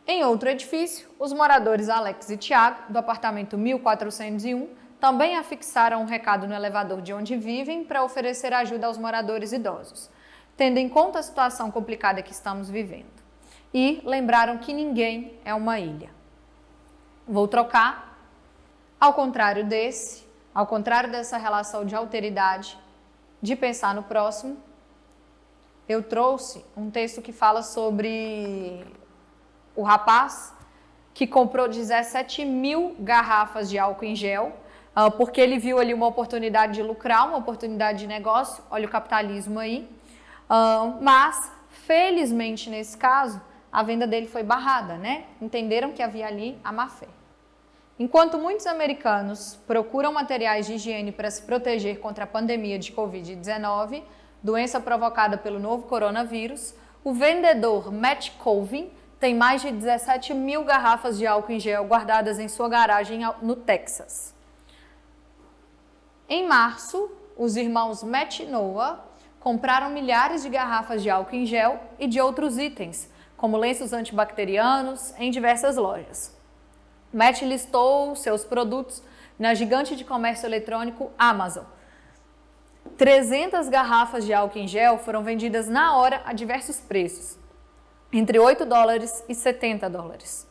Em outro edifício, os moradores Alex e Tiago, do apartamento 1401, também afixaram um recado no elevador de onde vivem para oferecer ajuda aos moradores idosos, tendo em conta a situação complicada que estamos vivendo. E lembraram que ninguém é uma ilha. Vou trocar. Ao contrário dessa relação de alteridade, de pensar no próximo, eu trouxe um texto que fala sobre o rapaz que comprou 17 mil garrafas de álcool em gel, porque ele viu ali uma oportunidade de lucrar, uma oportunidade de negócio, olha o capitalismo aí, mas, felizmente, nesse caso, a venda dele foi barrada, né? Entenderam que havia ali a má-fé. Enquanto muitos americanos procuram materiais de higiene para se proteger contra a pandemia de Covid-19, doença provocada pelo novo coronavírus, o vendedor Matt Colvin tem mais de 17 mil garrafas de álcool em gel guardadas em sua garagem no Texas. Em março, os irmãos Matt e Noah compraram milhares de garrafas de álcool em gel e de outros itens, como lenços antibacterianos, em diversas lojas. Matt listou seus produtos na gigante de comércio eletrônico Amazon. 300 garrafas de álcool em gel foram vendidas na hora a diversos preços, entre $8 e $70.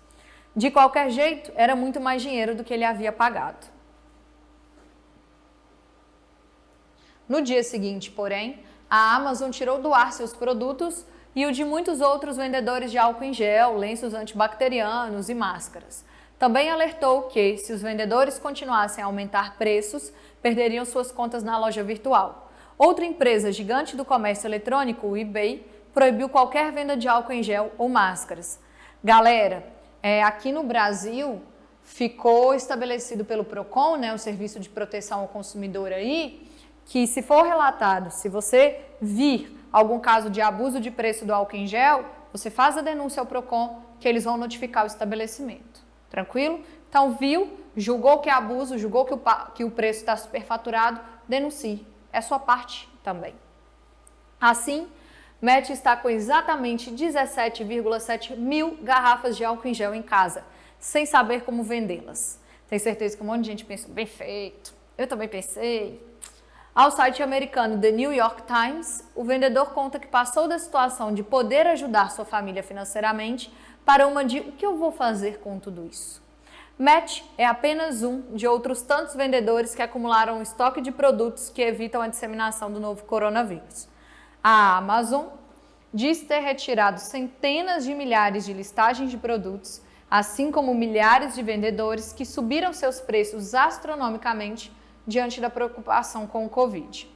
De qualquer jeito, era muito mais dinheiro do que ele havia pagado. No dia seguinte, porém, a Amazon tirou do ar seus produtos e o de muitos outros vendedores de álcool em gel, lenços antibacterianos e máscaras. Também alertou que, se os vendedores continuassem a aumentar preços, perderiam suas contas na loja virtual. Outra empresa gigante do comércio eletrônico, o eBay, proibiu qualquer venda de álcool em gel ou máscaras. Galera, aqui no Brasil ficou estabelecido pelo PROCON, né, o Serviço de Proteção ao Consumidor aí, que se for relatado, se você vir algum caso de abuso de preço do álcool em gel, você faz a denúncia ao PROCON que eles vão notificar o estabelecimento. Tranquilo? Então, viu, julgou que é abuso, julgou que o preço está superfaturado, denuncie. É sua parte também. Assim, Matt está com exatamente 17,7 mil garrafas de álcool em gel em casa, sem saber como vendê-las. Tenho certeza que um monte de gente pensou, bem feito, eu também pensei. Ao site americano The New York Times, o vendedor conta que passou da situação de poder ajudar sua família financeiramente para uma de o que eu vou fazer com tudo isso. Matt é apenas um de outros tantos vendedores que acumularam um estoque de produtos que evitam a disseminação do novo coronavírus. A Amazon diz ter retirado centenas de milhares de listagens de produtos, assim como milhares de vendedores que subiram seus preços astronomicamente diante da preocupação com o Covid.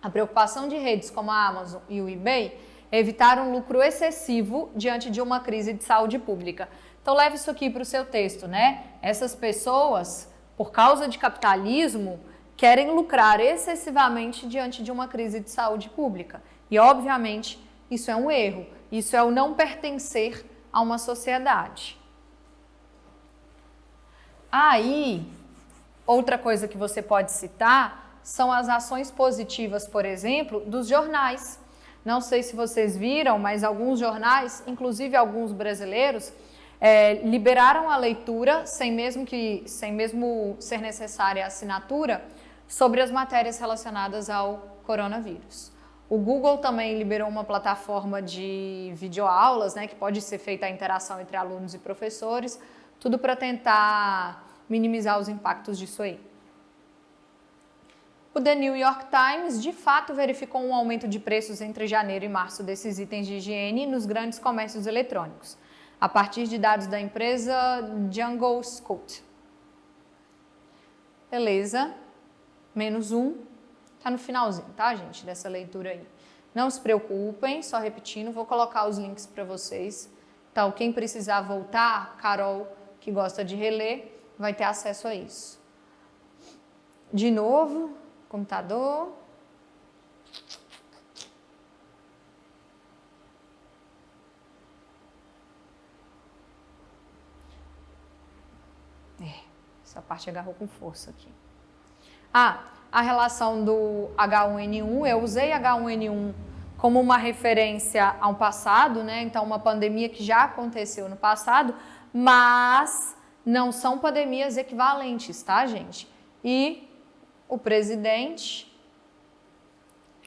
A preocupação de redes como a Amazon e o eBay é evitar um lucro excessivo diante de uma crise de saúde pública. Então leve isso aqui para o seu texto, né? Essas pessoas, por causa de capitalismo, querem lucrar excessivamente diante de uma crise de saúde pública. E, obviamente, isso é um erro. Isso é o não pertencer a uma sociedade. Aí, outra coisa que você pode citar são as ações positivas, por exemplo, dos jornais. Não sei se vocês viram, mas alguns jornais, inclusive alguns brasileiros, liberaram a leitura, sem mesmo ser necessária a assinatura, sobre as matérias relacionadas ao coronavírus. O Google também liberou uma plataforma de videoaulas, né, que pode ser feita a interação entre alunos e professores, tudo para tentar minimizar os impactos disso aí. O The New York Times, de fato, verificou um aumento de preços entre janeiro e março desses itens de higiene nos grandes comércios eletrônicos, a partir de dados da empresa Jungle Scout. Beleza, -1, tá no finalzinho, tá, gente, dessa leitura aí. Não se preocupem, só repetindo, vou colocar os links para vocês. Então, quem precisar voltar, Carol, que gosta de reler, vai ter acesso a isso. De novo, computador. Essa parte agarrou com força aqui. A relação do H1N1, eu usei H1N1 como uma referência ao passado, né? Então, uma pandemia que já aconteceu no passado, mas não são pandemias equivalentes, tá, gente? E o presidente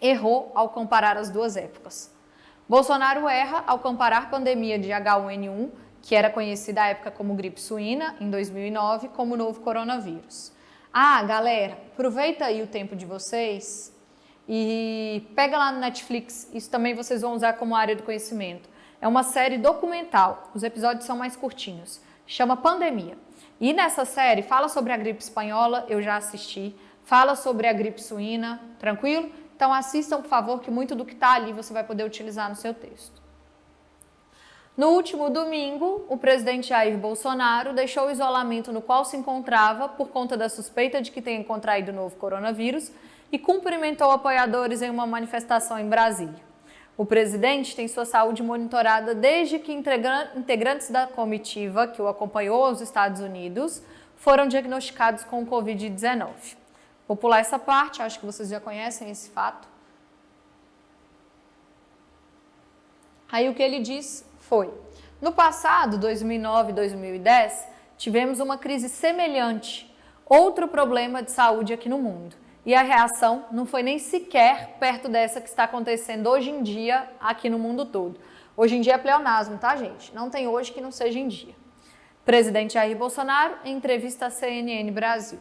errou ao comparar as duas épocas. Bolsonaro erra ao comparar a pandemia de H1N1, que era conhecida à época como gripe suína, em 2009, como o novo coronavírus. Galera, aproveita aí o tempo de vocês e pega lá no Netflix, isso também vocês vão usar como área do conhecimento. É uma série documental, os episódios são mais curtinhos, chama Pandemia. E nessa série fala sobre a gripe espanhola, eu já assisti, fala sobre a gripe suína, tranquilo? Então assistam, por favor, que muito do que está ali você vai poder utilizar no seu texto. No último domingo, o presidente Jair Bolsonaro deixou o isolamento no qual se encontrava por conta da suspeita de que tenha contraído o novo coronavírus e cumprimentou apoiadores em uma manifestação em Brasília. O presidente tem sua saúde monitorada desde que integrantes da comitiva que o acompanhou aos Estados Unidos foram diagnosticados com o Covid-19. Vou pular essa parte, acho que vocês já conhecem esse fato. Aí o que ele diz foi: no passado, 2009 e 2010, tivemos uma crise semelhante, outro problema de saúde aqui no mundo. E a reação não foi nem sequer perto dessa que está acontecendo hoje em dia aqui no mundo todo. Hoje em dia é pleonasmo, tá, gente? Não tem hoje que não seja em dia. Presidente Jair Bolsonaro, em entrevista à CNN Brasil.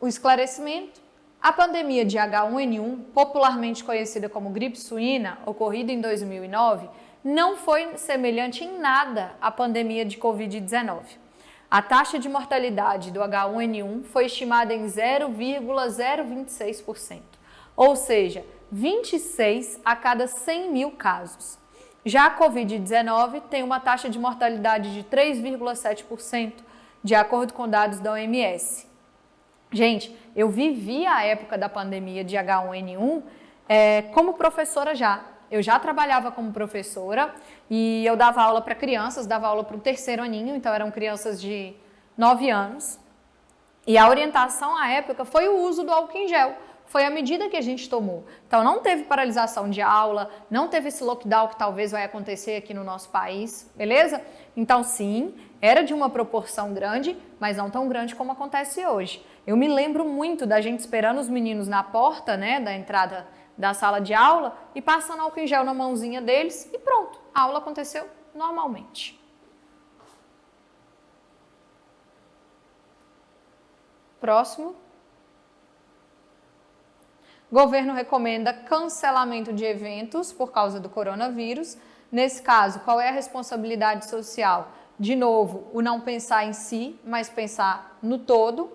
O esclarecimento: a pandemia de H1N1, popularmente conhecida como gripe suína, ocorrida em 2009, não foi semelhante em nada à pandemia de Covid-19. A taxa de mortalidade do H1N1 foi estimada em 0,026%, ou seja, 26 a cada 100 mil casos. Já a Covid-19 tem uma taxa de mortalidade de 3,7%, de acordo com dados da OMS. Gente, eu vivi a época da pandemia de H1N1 como professora já. Eu já trabalhava como professora e eu dava aula para crianças, dava aula para o terceiro aninho, então eram crianças de 9 anos. E a orientação à época foi o uso do álcool em gel, foi a medida que a gente tomou. Então não teve paralisação de aula, não teve esse lockdown que talvez vai acontecer aqui no nosso país, beleza? Então sim, era de uma proporção grande, mas não tão grande como acontece hoje. Eu me lembro muito da gente esperando os meninos na porta, né, da entrada da sala de aula e passando álcool em gel na mãozinha deles e pronto, a aula aconteceu normalmente. Próximo. Governo recomenda cancelamento de eventos por causa do coronavírus. Nesse caso, qual é a responsabilidade social? De novo, o não pensar em si, mas pensar no todo.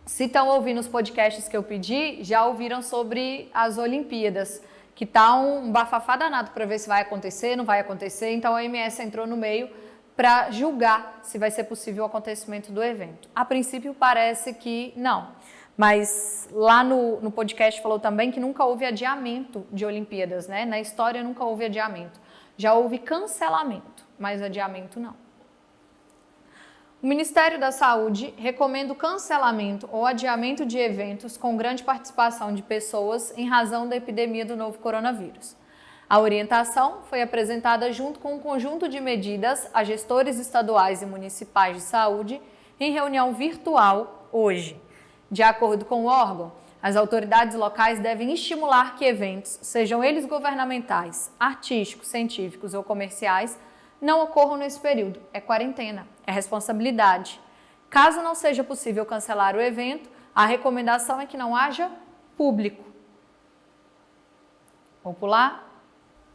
Se estão ouvindo os podcasts que eu pedi, já ouviram sobre as Olimpíadas, que está um bafafá danado para ver se vai acontecer, não vai acontecer. Então a OMS entrou no meio para julgar se vai ser possível o acontecimento do evento. A princípio parece que não, mas lá no podcast falou também que nunca houve adiamento de Olimpíadas, né? Na história nunca houve adiamento. Já houve cancelamento, mas adiamento não. O Ministério da Saúde recomenda o cancelamento ou adiamento de eventos com grande participação de pessoas em razão da epidemia do novo coronavírus. A orientação foi apresentada junto com um conjunto de medidas a gestores estaduais e municipais de saúde em reunião virtual hoje. De acordo com o órgão, as autoridades locais devem estimular que eventos, sejam eles governamentais, artísticos, científicos ou comerciais, não ocorram nesse período. É quarentena, é responsabilidade. Caso não seja possível cancelar o evento, A recomendação é que não haja público. Vou pular.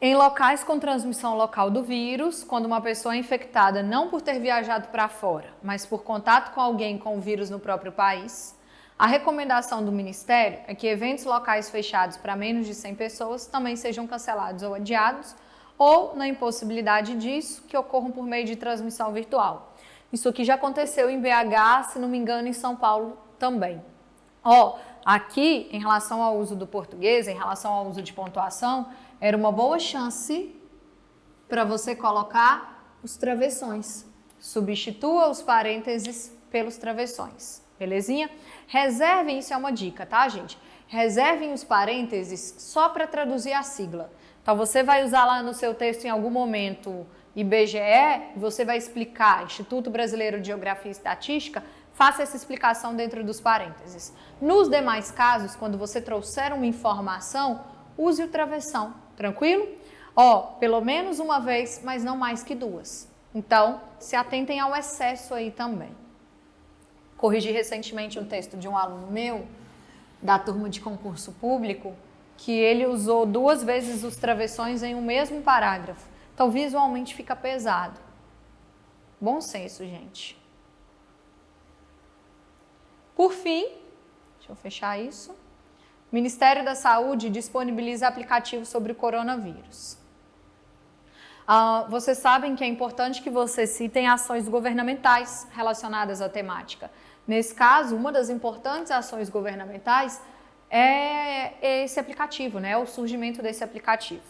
Em locais com transmissão local do vírus, quando uma pessoa é infectada não por ter viajado para fora, mas por contato com alguém com o vírus no próprio país, a recomendação do Ministério é que eventos locais fechados para menos de 100 pessoas também sejam cancelados ou adiados, ou, na impossibilidade disso, que ocorram por meio de transmissão virtual. Isso aqui já aconteceu em BH, se não me engano, em São Paulo também. Aqui, em relação ao uso do português, em relação ao uso de pontuação, era uma boa chance para você colocar os travessões. Substitua os parênteses pelos travessões, belezinha? Reservem, isso é uma dica, tá, gente? Reservem os parênteses só para traduzir a sigla. Então, você vai usar lá no seu texto em algum momento IBGE, você vai explicar Instituto Brasileiro de Geografia e Estatística, faça essa explicação dentro dos parênteses. Nos demais casos, quando você trouxer uma informação, use o travessão, tranquilo? Pelo menos uma vez, mas não mais que duas. Então, se atentem ao excesso aí também. Corrigi recentemente um texto de um aluno meu, da turma de concurso público, que ele usou 2 vezes os travessões em um mesmo parágrafo. Então, visualmente fica pesado. Bom senso, gente. Por fim, deixa eu fechar isso. O Ministério da Saúde disponibiliza aplicativos sobre o coronavírus. Vocês sabem que é importante que vocês citem ações governamentais relacionadas à temática. Nesse caso, uma das importantes ações governamentais é esse aplicativo, né? O surgimento desse aplicativo.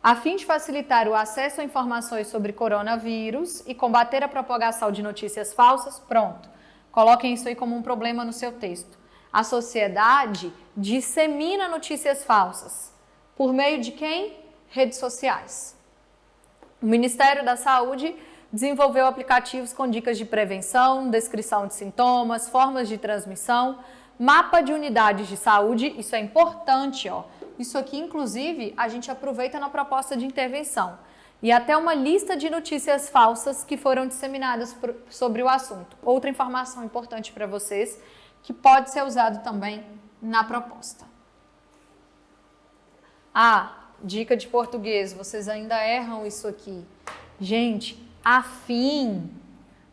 A fim de facilitar o acesso a informações sobre coronavírus e combater a propagação de notícias falsas, pronto. Coloquem isso aí como um problema no seu texto. A sociedade dissemina notícias falsas. Por meio de quem? Redes sociais. O Ministério da Saúde desenvolveu aplicativos com dicas de prevenção, descrição de sintomas, formas de transmissão, mapa de unidades de saúde, isso é importante, Isso aqui, inclusive, a gente aproveita na proposta de intervenção. E até uma lista de notícias falsas que foram disseminadas sobre o assunto. Outra informação importante para vocês, que pode ser usado também na proposta. Dica de português, vocês ainda erram isso aqui. Gente, afim,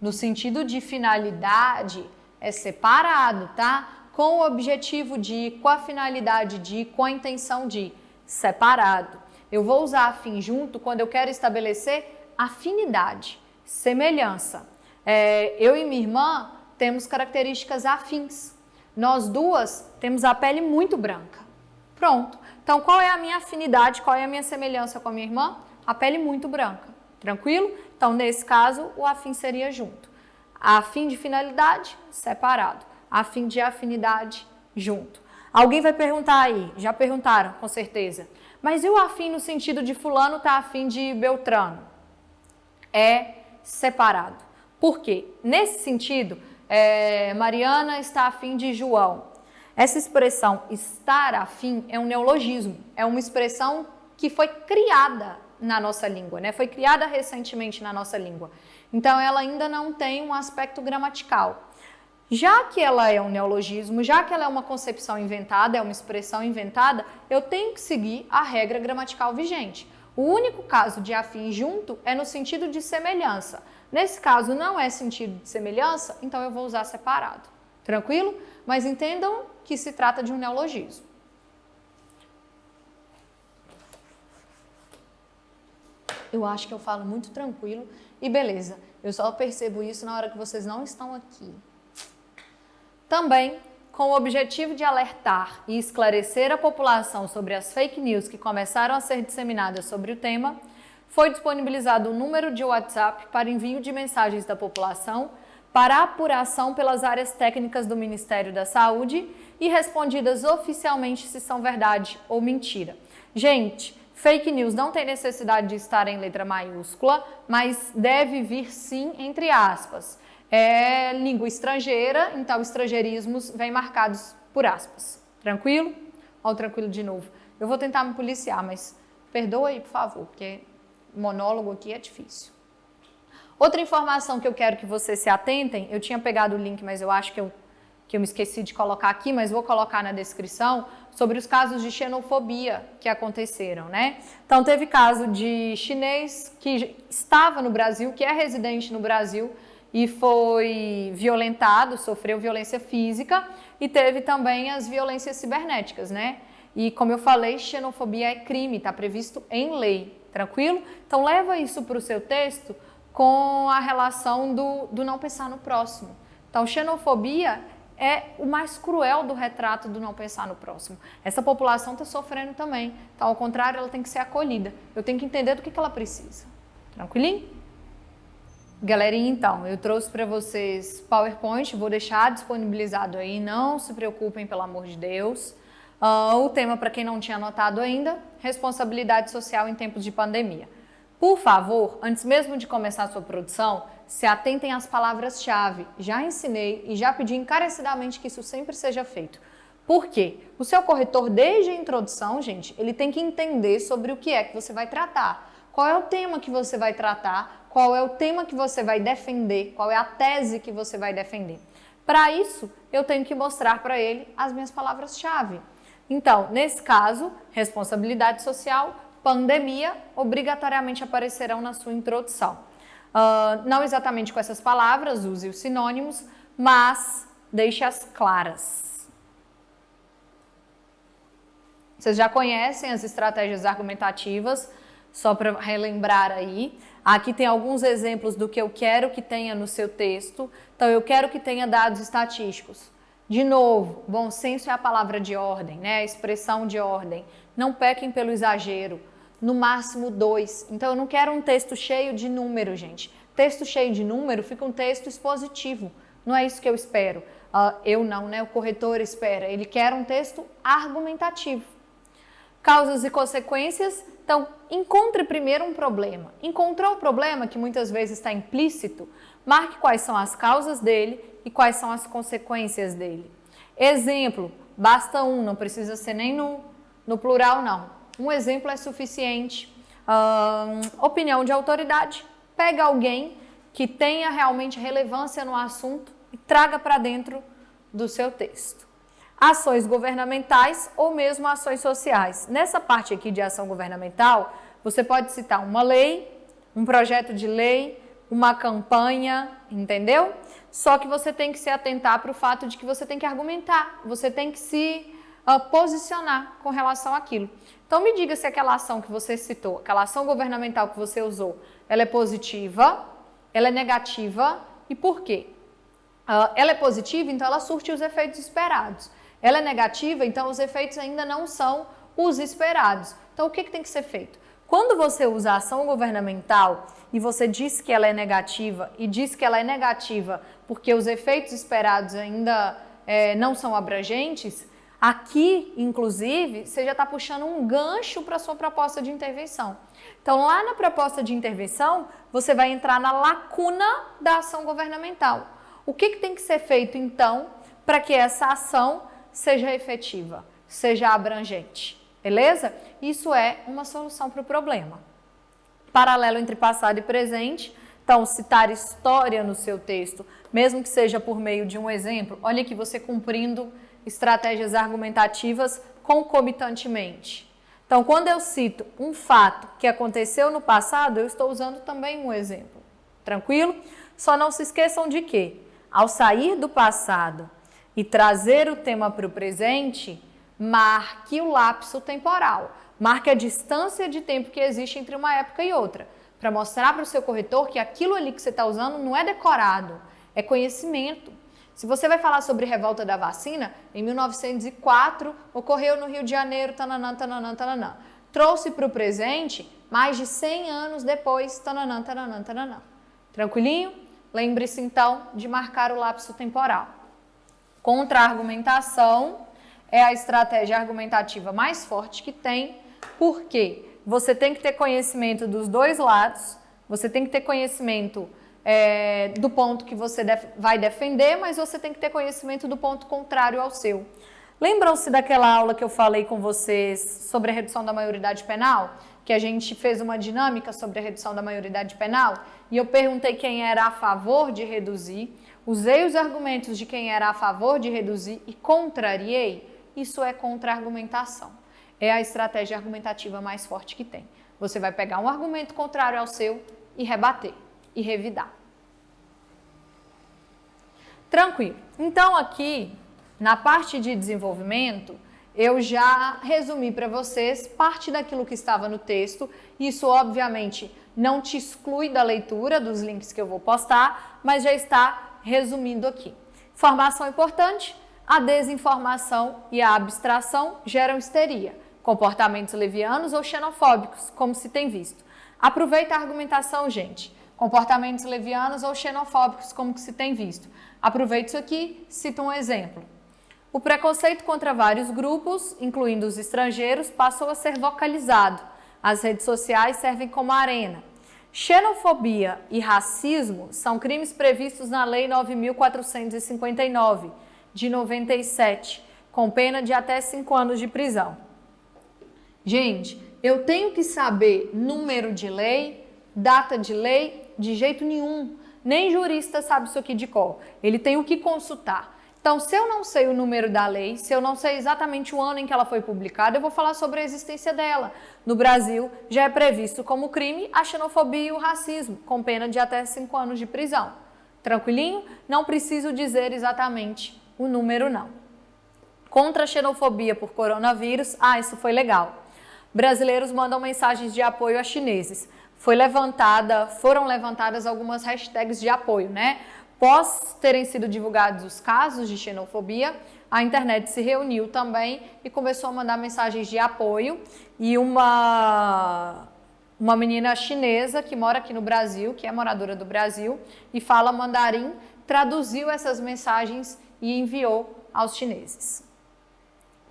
no sentido de finalidade, é separado, tá? Com o objetivo de, com a finalidade de, com a intenção de, separado. Eu vou usar afim junto quando eu quero estabelecer afinidade, semelhança. Eu e minha irmã temos características afins. Nós duas temos a pele muito branca. Pronto. Então, qual é a minha afinidade, qual é a minha semelhança com a minha irmã? A pele muito branca. Tranquilo? Então, nesse caso, o afim seria junto. Afim de finalidade, separado. Afim de afinidade, junto. Alguém vai perguntar aí, já perguntaram, com certeza. Mas e o afim no sentido de fulano tá afim de Beltrano? É separado. Por quê? Nesse sentido, Mariana está afim de João. Essa expressão estar afim é um neologismo, é uma expressão que foi criada na nossa língua, né? Foi criada recentemente na nossa língua. Então, ela ainda não tem um aspecto gramatical. Já que ela é um neologismo, já que ela é uma concepção inventada, é uma expressão inventada, eu tenho que seguir a regra gramatical vigente. O único caso de afim junto é no sentido de semelhança. Nesse caso não é sentido de semelhança, então eu vou usar separado. Tranquilo? Mas entendam que se trata de um neologismo. Eu acho que eu falo muito tranquilo e beleza. Eu só percebo isso na hora que vocês não estão aqui. Também, com o objetivo de alertar e esclarecer a população sobre as fake news que começaram a ser disseminadas sobre o tema, foi disponibilizado um número de WhatsApp para envio de mensagens da população para apuração pelas áreas técnicas do Ministério da Saúde e respondidas oficialmente se são verdade ou mentira. Gente, fake news não tem necessidade de estar em letra maiúscula, mas deve vir sim entre aspas. É língua estrangeira, então estrangeirismos vêm marcados por aspas. Tranquilo? Ó, tranquilo de novo. Eu vou tentar me policiar, mas perdoa aí, por favor, porque monólogo aqui é difícil. Outra informação que eu quero que vocês se atentem, eu tinha pegado o link, mas eu acho que eu que eu me esqueci de colocar aqui, mas vou colocar na descrição, sobre os casos de xenofobia que aconteceram, né? Então, teve caso de chinês que estava no Brasil, que é residente no Brasil, e foi violentado, sofreu violência física, e teve também as violências cibernéticas, né? E como eu falei, xenofobia é crime, está previsto em lei, tranquilo? Então leva isso para o seu texto com a relação do não pensar no próximo. Então xenofobia é o mais cruel do retrato do não pensar no próximo. Essa população está sofrendo também, então ao contrário, ela tem que ser acolhida. Eu tenho que entender do que ela precisa, tranquilinho? Galerinha, então, eu trouxe para vocês PowerPoint, vou deixar disponibilizado aí, não se preocupem, pelo amor de Deus. O tema, para quem não tinha anotado ainda, responsabilidade social em tempos de pandemia. Por favor, antes mesmo de começar a sua produção, se atentem às palavras-chave. Já ensinei e já pedi encarecidamente que isso sempre seja feito. Por quê? O seu corretor, desde a introdução, gente, ele tem que entender sobre o que é que você vai tratar. Qual é o tema que você vai tratar, qual é o tema que você vai defender, qual é a tese que você vai defender. Para isso, eu tenho que mostrar para ele as minhas palavras-chave. Então, nesse caso, responsabilidade social, pandemia, obrigatoriamente aparecerão na sua introdução. Não exatamente com essas palavras, use os sinônimos, mas deixe-as claras. Vocês já conhecem as estratégias argumentativas, só para relembrar aí. Aqui tem alguns exemplos do que eu quero que tenha no seu texto. Então, eu quero que tenha dados estatísticos. De novo, bom senso é a palavra de ordem, né? A expressão de ordem. Não pequem pelo exagero. No máximo 2. Então, eu não quero um texto cheio de número, gente. Texto cheio de número fica um texto expositivo. Não é isso que eu espero. Eu não, né? O corretor espera. Ele quer um texto argumentativo. Causas e consequências. Então, encontre primeiro um problema. Encontrou o problema, que muitas vezes está implícito, marque quais são as causas dele e quais são as consequências dele. Exemplo, basta um, não precisa ser nem no plural, não. Um exemplo é suficiente. Opinião de autoridade. Pega alguém que tenha realmente relevância no assunto e traga para dentro do seu texto. Ações governamentais ou mesmo ações sociais. Nessa parte aqui de ação governamental, você pode citar uma lei, um projeto de lei, uma campanha, entendeu? Só que você tem que se atentar para o fato de que você tem que argumentar, você tem que se posicionar com relação àquilo. Então me diga se aquela ação que você citou, aquela ação governamental que você usou, ela é positiva, ela é negativa e por quê? Ela é positiva, então ela surte os efeitos esperados. Ela é negativa, então os efeitos ainda não são os esperados. Então o que tem que ser feito? Quando você usa a ação governamental e você diz que ela é negativa e diz que ela é negativa porque os efeitos esperados ainda não são abrangentes, aqui, inclusive, você já está puxando um gancho para a sua proposta de intervenção. Então, lá na proposta de intervenção, você vai entrar na lacuna da ação governamental. O que tem que ser feito, então, para que essa ação seja efetiva, seja abrangente? Beleza? Isso é uma solução para o problema. Paralelo entre passado e presente. Então, citar história no seu texto, mesmo que seja por meio de um exemplo. Olha aqui você cumprindo estratégias argumentativas concomitantemente. Então, quando eu cito um fato que aconteceu no passado, eu estou usando também um exemplo. Tranquilo? Só não se esqueçam de que, ao sair do passado e trazer o tema para o presente, marque o lapso temporal. Marque a distância de tempo que existe entre uma época e outra, para mostrar para o seu corretor que aquilo ali que você está usando não é decorado, é conhecimento. Se você vai falar sobre revolta da vacina, em 1904 ocorreu no Rio de Janeiro, tananã, tananã, tananã. Trouxe para o presente, mais de 100 anos depois, tananã, tananã, tananã. Tranquilinho? Lembre-se então de marcar o lapso temporal. Contra-argumentação é a estratégia argumentativa mais forte que tem, porque você tem que ter conhecimento dos dois lados, você tem que ter conhecimento do ponto que você vai defender, mas você tem que ter conhecimento do ponto contrário ao seu. Lembram-se daquela aula que eu falei com vocês sobre a redução da maioridade penal? Que a gente fez uma dinâmica sobre a redução da maioridade penal? E eu perguntei quem era a favor de reduzir. usei os argumentos de quem era a favor de reduzir e contrariei, isso é contra-argumentação. É a estratégia argumentativa mais forte que tem. Você vai pegar um argumento contrário ao seu e rebater e revidar. Tranquilo. Então aqui, na parte de desenvolvimento, eu já resumi para vocês parte daquilo que estava no texto. Isso, obviamente, não te exclui da leitura dos links que eu vou postar, mas já está resumindo aqui. Informação importante: a desinformação e a abstração geram histeria, comportamentos levianos ou xenofóbicos, como se tem visto. Aproveita a argumentação, gente. Comportamentos levianos ou xenofóbicos, como se tem visto. Aproveita isso aqui, cita um exemplo. O preconceito contra vários grupos, incluindo os estrangeiros, passou a ser vocalizado. As redes sociais servem como arena. Xenofobia e racismo são crimes previstos na Lei 9.459, de 97, com pena de até 5 anos de prisão. Gente, eu tenho que saber número de lei, data de lei, de jeito nenhum. Nem jurista sabe isso aqui de cor. Ele tem o que consultar. Então, se eu não sei o número da lei, se eu não sei exatamente o ano em que ela foi publicada, eu vou falar sobre a existência dela. No Brasil, já é previsto como crime a xenofobia e o racismo, com pena de até 5 anos de prisão. Tranquilinho? Não preciso dizer exatamente o número, não. Contra a xenofobia por coronavírus, isso foi legal. Brasileiros mandam mensagens de apoio a chineses. Foram levantadas algumas hashtags de apoio, né? Após terem sido divulgados os casos de xenofobia, a internet se reuniu também e começou a mandar mensagens de apoio. E uma menina chinesa que mora aqui no Brasil, que é moradora do Brasil e fala mandarim, traduziu essas mensagens e enviou aos chineses.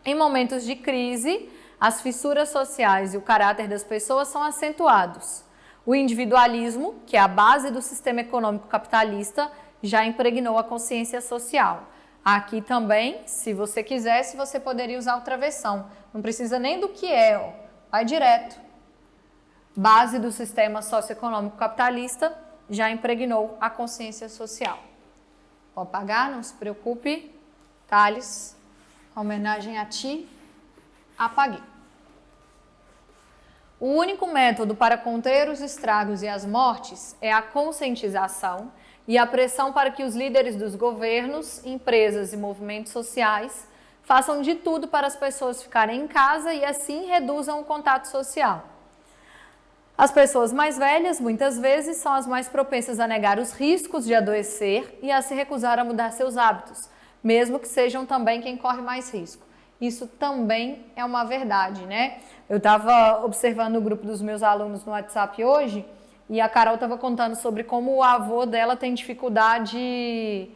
Em momentos de crise, as fissuras sociais e o caráter das pessoas são acentuados. O individualismo, que é a base do sistema econômico capitalista, já impregnou a consciência social. Aqui também, se você quisesse, você poderia usar o travessão. Não precisa nem do que é, vai direto. Base do sistema socioeconômico capitalista já impregnou a consciência social. Vou apagar, não se preocupe. Thales, homenagem a ti, apaguei. O único método para conter os estragos e as mortes é a conscientização e a pressão para que os líderes dos governos, empresas e movimentos sociais façam de tudo para as pessoas ficarem em casa e assim reduzam o contato social. As pessoas mais velhas, muitas vezes, são as mais propensas a negar os riscos de adoecer e a se recusar a mudar seus hábitos, mesmo que sejam também quem corre mais risco. Isso também é uma verdade, né? Eu estava observando o grupo dos meus alunos no WhatsApp hoje e a Carol estava contando sobre como o avô dela tem dificuldade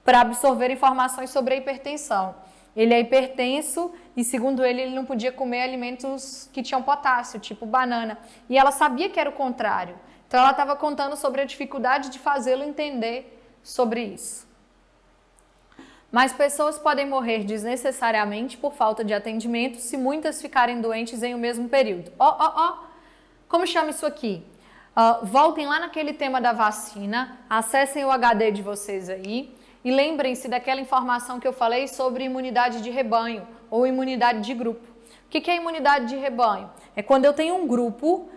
para absorver informações sobre a hipertensão. Ele é hipertenso e, segundo ele não podia comer alimentos que tinham potássio, tipo banana. E ela sabia que era o contrário. Então, ela estava contando sobre a dificuldade de fazê-lo entender sobre isso. Mas pessoas podem morrer desnecessariamente por falta de atendimento se muitas ficarem doentes em um mesmo período. Como chama isso aqui? Voltem lá naquele tema da vacina, acessem o HD de vocês aí e lembrem-se daquela informação que eu falei sobre imunidade de rebanho ou imunidade de grupo. O que é imunidade de rebanho? É quando eu tenho um grupo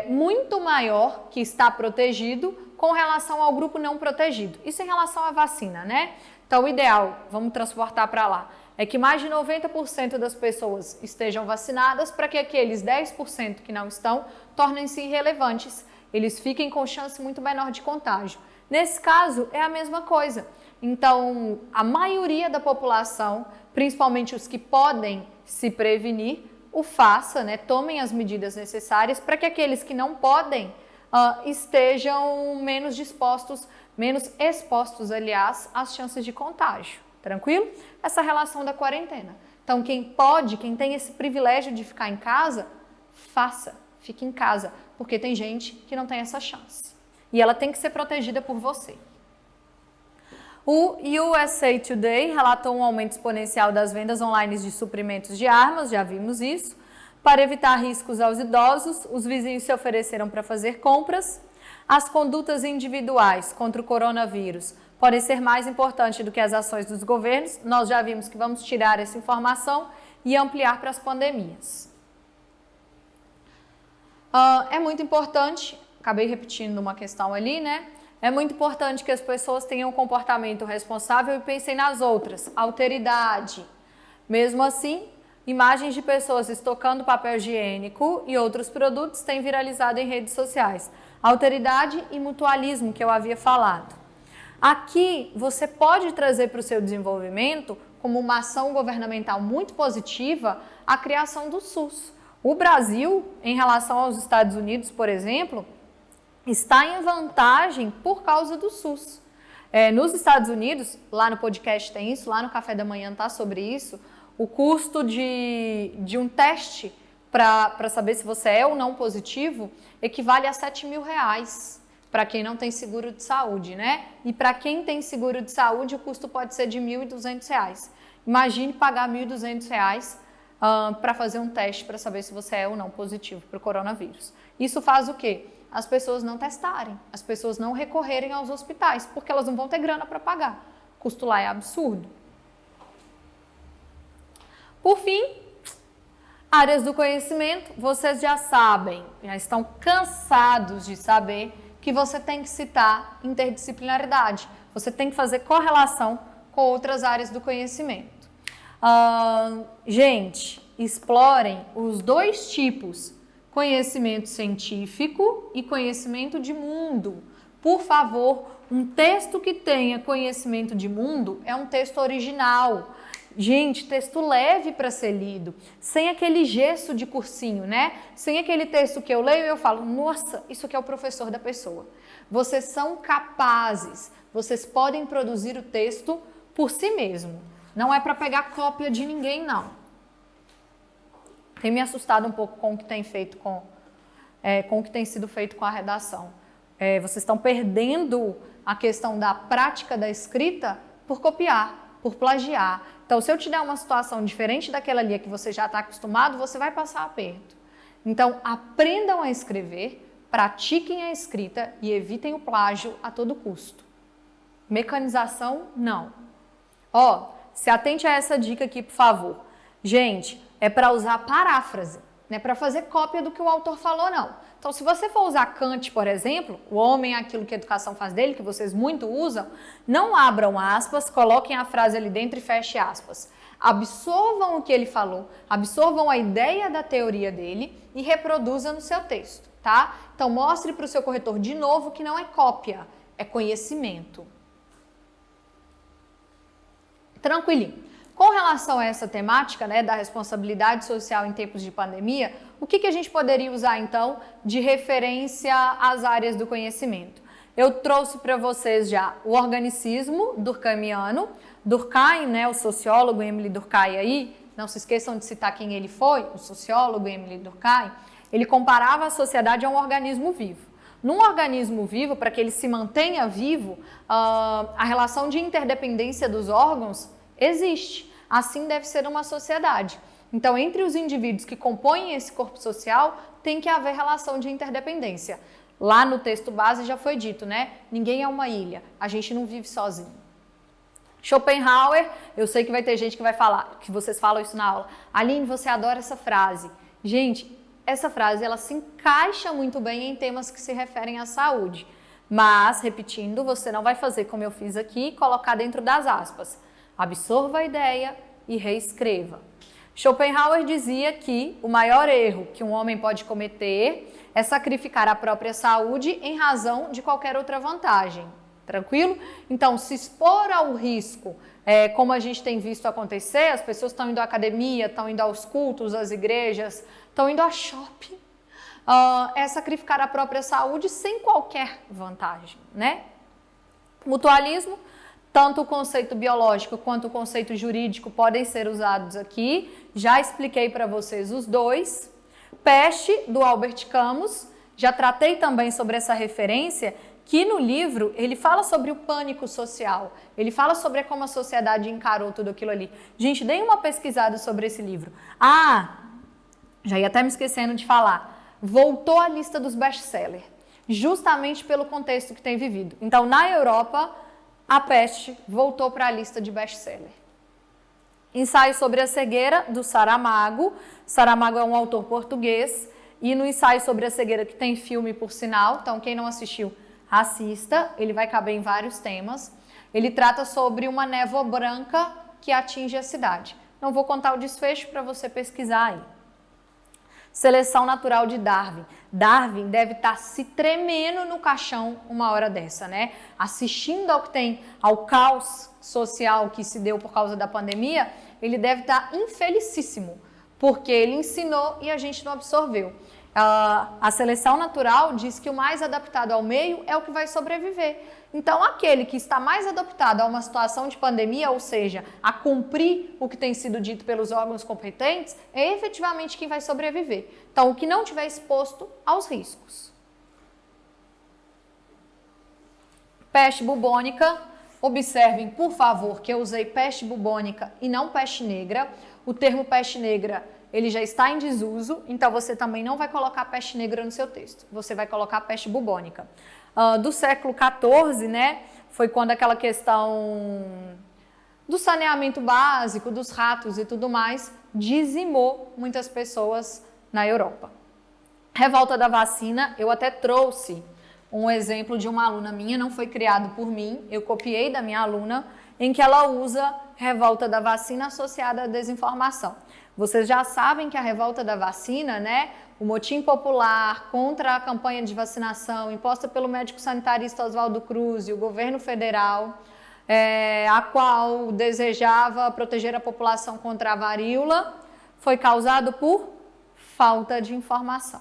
muito maior que está protegido com relação ao grupo não protegido. Isso em relação à vacina, né? Então, o ideal, vamos transportar para lá, é que mais de 90% das pessoas estejam vacinadas para que aqueles 10% que não estão tornem-se irrelevantes. Eles fiquem com chance muito menor de contágio. Nesse caso, é a mesma coisa. Então, a maioria da população, principalmente os que podem se prevenir, o faça, né? Tomem as medidas necessárias para que aqueles que não podem estejam menos expostos, aliás, às chances de contágio. Tranquilo? Essa relação da quarentena. Então, quem pode, quem tem esse privilégio de ficar em casa, fique em casa, porque tem gente que não tem essa chance. E ela tem que ser protegida por você. O USA Today relatou um aumento exponencial das vendas online de suprimentos de armas, já vimos isso. Para evitar riscos aos idosos, os vizinhos se ofereceram para fazer compras. As condutas individuais contra o coronavírus podem ser mais importantes do que as ações dos governos. Nós já vimos que vamos tirar essa informação e ampliar para as pandemias. É muito importante, acabei repetindo uma questão ali, né? É muito importante que as pessoas tenham um comportamento responsável e pensem nas outras. Alteridade. Mesmo assim, imagens de pessoas estocando papel higiênico e outros produtos têm viralizado em redes sociais. Alteridade e mutualismo, que eu havia falado. Aqui, você pode trazer para o seu desenvolvimento, como uma ação governamental muito positiva, a criação do SUS. O Brasil, em relação aos Estados Unidos, por exemplo, está em vantagem por causa do SUS. Nos Estados Unidos, lá no podcast tem isso, lá no Café da Manhã tá sobre isso, o custo de um teste para saber se você é ou não positivo equivale a R$7.000 para quem não tem seguro de saúde, né? E para quem tem seguro de saúde, o custo pode ser de R$1.200. Imagine pagar R$1.200 para fazer um teste para saber se você é ou não positivo para o coronavírus. Isso faz o quê? As pessoas não testarem, as pessoas não recorrerem aos hospitais, porque elas não vão ter grana para pagar. O custo lá é absurdo. Por fim, áreas do conhecimento, vocês já sabem, já estão cansados de saber que você tem que citar interdisciplinaridade, você tem que fazer correlação com outras áreas do conhecimento. Gente, explorem os dois tipos, conhecimento científico e conhecimento de mundo. Por favor, um texto que tenha conhecimento de mundo é um texto original. Gente, texto leve para ser lido, sem aquele gesso de cursinho, né? Sem aquele texto que eu leio e eu falo, nossa, isso aqui é o professor da pessoa. Vocês são capazes, vocês podem produzir o texto por si mesmo. Não é para pegar cópia de ninguém, não. Tem me assustado um pouco com o que tem feito com o que tem sido feito com a redação. Vocês estão perdendo a questão da prática da escrita por copiar, por plagiar. Então, se eu te der uma situação diferente daquela ali que você já está acostumado, você vai passar aperto. Então, aprendam a escrever, pratiquem a escrita e evitem o plágio a todo custo. Mecanização, não. Se atente a essa dica aqui, por favor. Gente, é para usar paráfrase, não é para fazer cópia do que o autor falou, não. Então, se você for usar Kant, por exemplo, o homem é aquilo que a educação faz dele, que vocês muito usam, não abram aspas, coloquem a frase ali dentro e fechem aspas. Absorvam o que ele falou, absorvam a ideia da teoria dele e reproduza no seu texto, tá? Então, mostre para o seu corretor de novo que não é cópia, é conhecimento. Tranquilinho. Com relação a essa temática, né, da responsabilidade social em tempos de pandemia, o que a gente poderia usar, então, de referência às áreas do conhecimento? Eu trouxe para vocês já o organicismo durkheimiano, Durkheim, né, o sociólogo Emile Durkheim aí, não se esqueçam de citar quem ele foi, o sociólogo Emile Durkheim, ele comparava a sociedade a um organismo vivo. Num organismo vivo, para que ele se mantenha vivo, a relação de interdependência dos órgãos existe. Assim deve ser uma sociedade. Então, entre os indivíduos que compõem esse corpo social, tem que haver relação de interdependência. Lá no texto base já foi dito, né? Ninguém é uma ilha, a gente não vive sozinho. Schopenhauer, eu sei que vai ter gente que vai falar, que vocês falam isso na aula. Aline, você adora essa frase. Gente, essa frase ela se encaixa muito bem em temas que se referem à saúde. Mas, repetindo, você não vai fazer como eu fiz aqui, colocar dentro das aspas. Absorva a ideia e reescreva. Schopenhauer dizia que o maior erro que um homem pode cometer é sacrificar a própria saúde em razão de qualquer outra vantagem. Tranquilo? Então, se expor ao risco, como a gente tem visto acontecer, as pessoas estão indo à academia, estão indo aos cultos, às igrejas, estão indo a shopping, é sacrificar a própria saúde sem qualquer vantagem, né? Mutualismo. Tanto o conceito biológico quanto o conceito jurídico podem ser usados aqui. Já expliquei para vocês os dois. Peste, do Albert Camus. Já tratei também sobre essa referência, que no livro ele fala sobre o pânico social. Ele fala sobre como a sociedade encarou tudo aquilo ali. Gente, deem uma pesquisada sobre esse livro. Já ia até me esquecendo de falar. Voltou à lista dos best-sellers, justamente pelo contexto que tem vivido. Então, na Europa, A Peste voltou para a lista de best-seller. Ensaio sobre a cegueira, do Saramago. Saramago é um autor português. E no ensaio sobre a cegueira, que tem filme por sinal, então quem não assistiu, assista. Ele vai caber em vários temas. Ele trata sobre uma névoa branca que atinge a cidade. Não vou contar o desfecho para você pesquisar aí. Seleção natural de Darwin. Darwin deve estar se tremendo no caixão uma hora dessa, né? Assistindo ao caos social que se deu por causa da pandemia, ele deve estar infelicíssimo, porque ele ensinou e a gente não absorveu. A seleção natural diz que o mais adaptado ao meio é o que vai sobreviver. Então, aquele que está mais adaptado a uma situação de pandemia, ou seja, a cumprir o que tem sido dito pelos órgãos competentes, é efetivamente quem vai sobreviver. Então, o que não tiver exposto aos riscos. Peste bubônica. Observem, por favor, que eu usei peste bubônica e não peste negra. O termo peste negra, ele já está em desuso, então você também não vai colocar peste negra no seu texto. Você vai colocar peste bubônica. Do século XIV, né, foi quando aquela questão do saneamento básico, dos ratos e tudo mais, dizimou muitas pessoas na Europa. Revolta da vacina, eu até trouxe um exemplo de uma aluna minha, não foi criado por mim, eu copiei da minha aluna, em que ela usa revolta da vacina associada à desinformação. Vocês já sabem que a revolta da vacina, né, o motim popular contra a campanha de vacinação imposta pelo médico sanitarista Oswaldo Cruz e o governo federal, a qual desejava proteger a população contra a varíola, foi causado por falta de informação.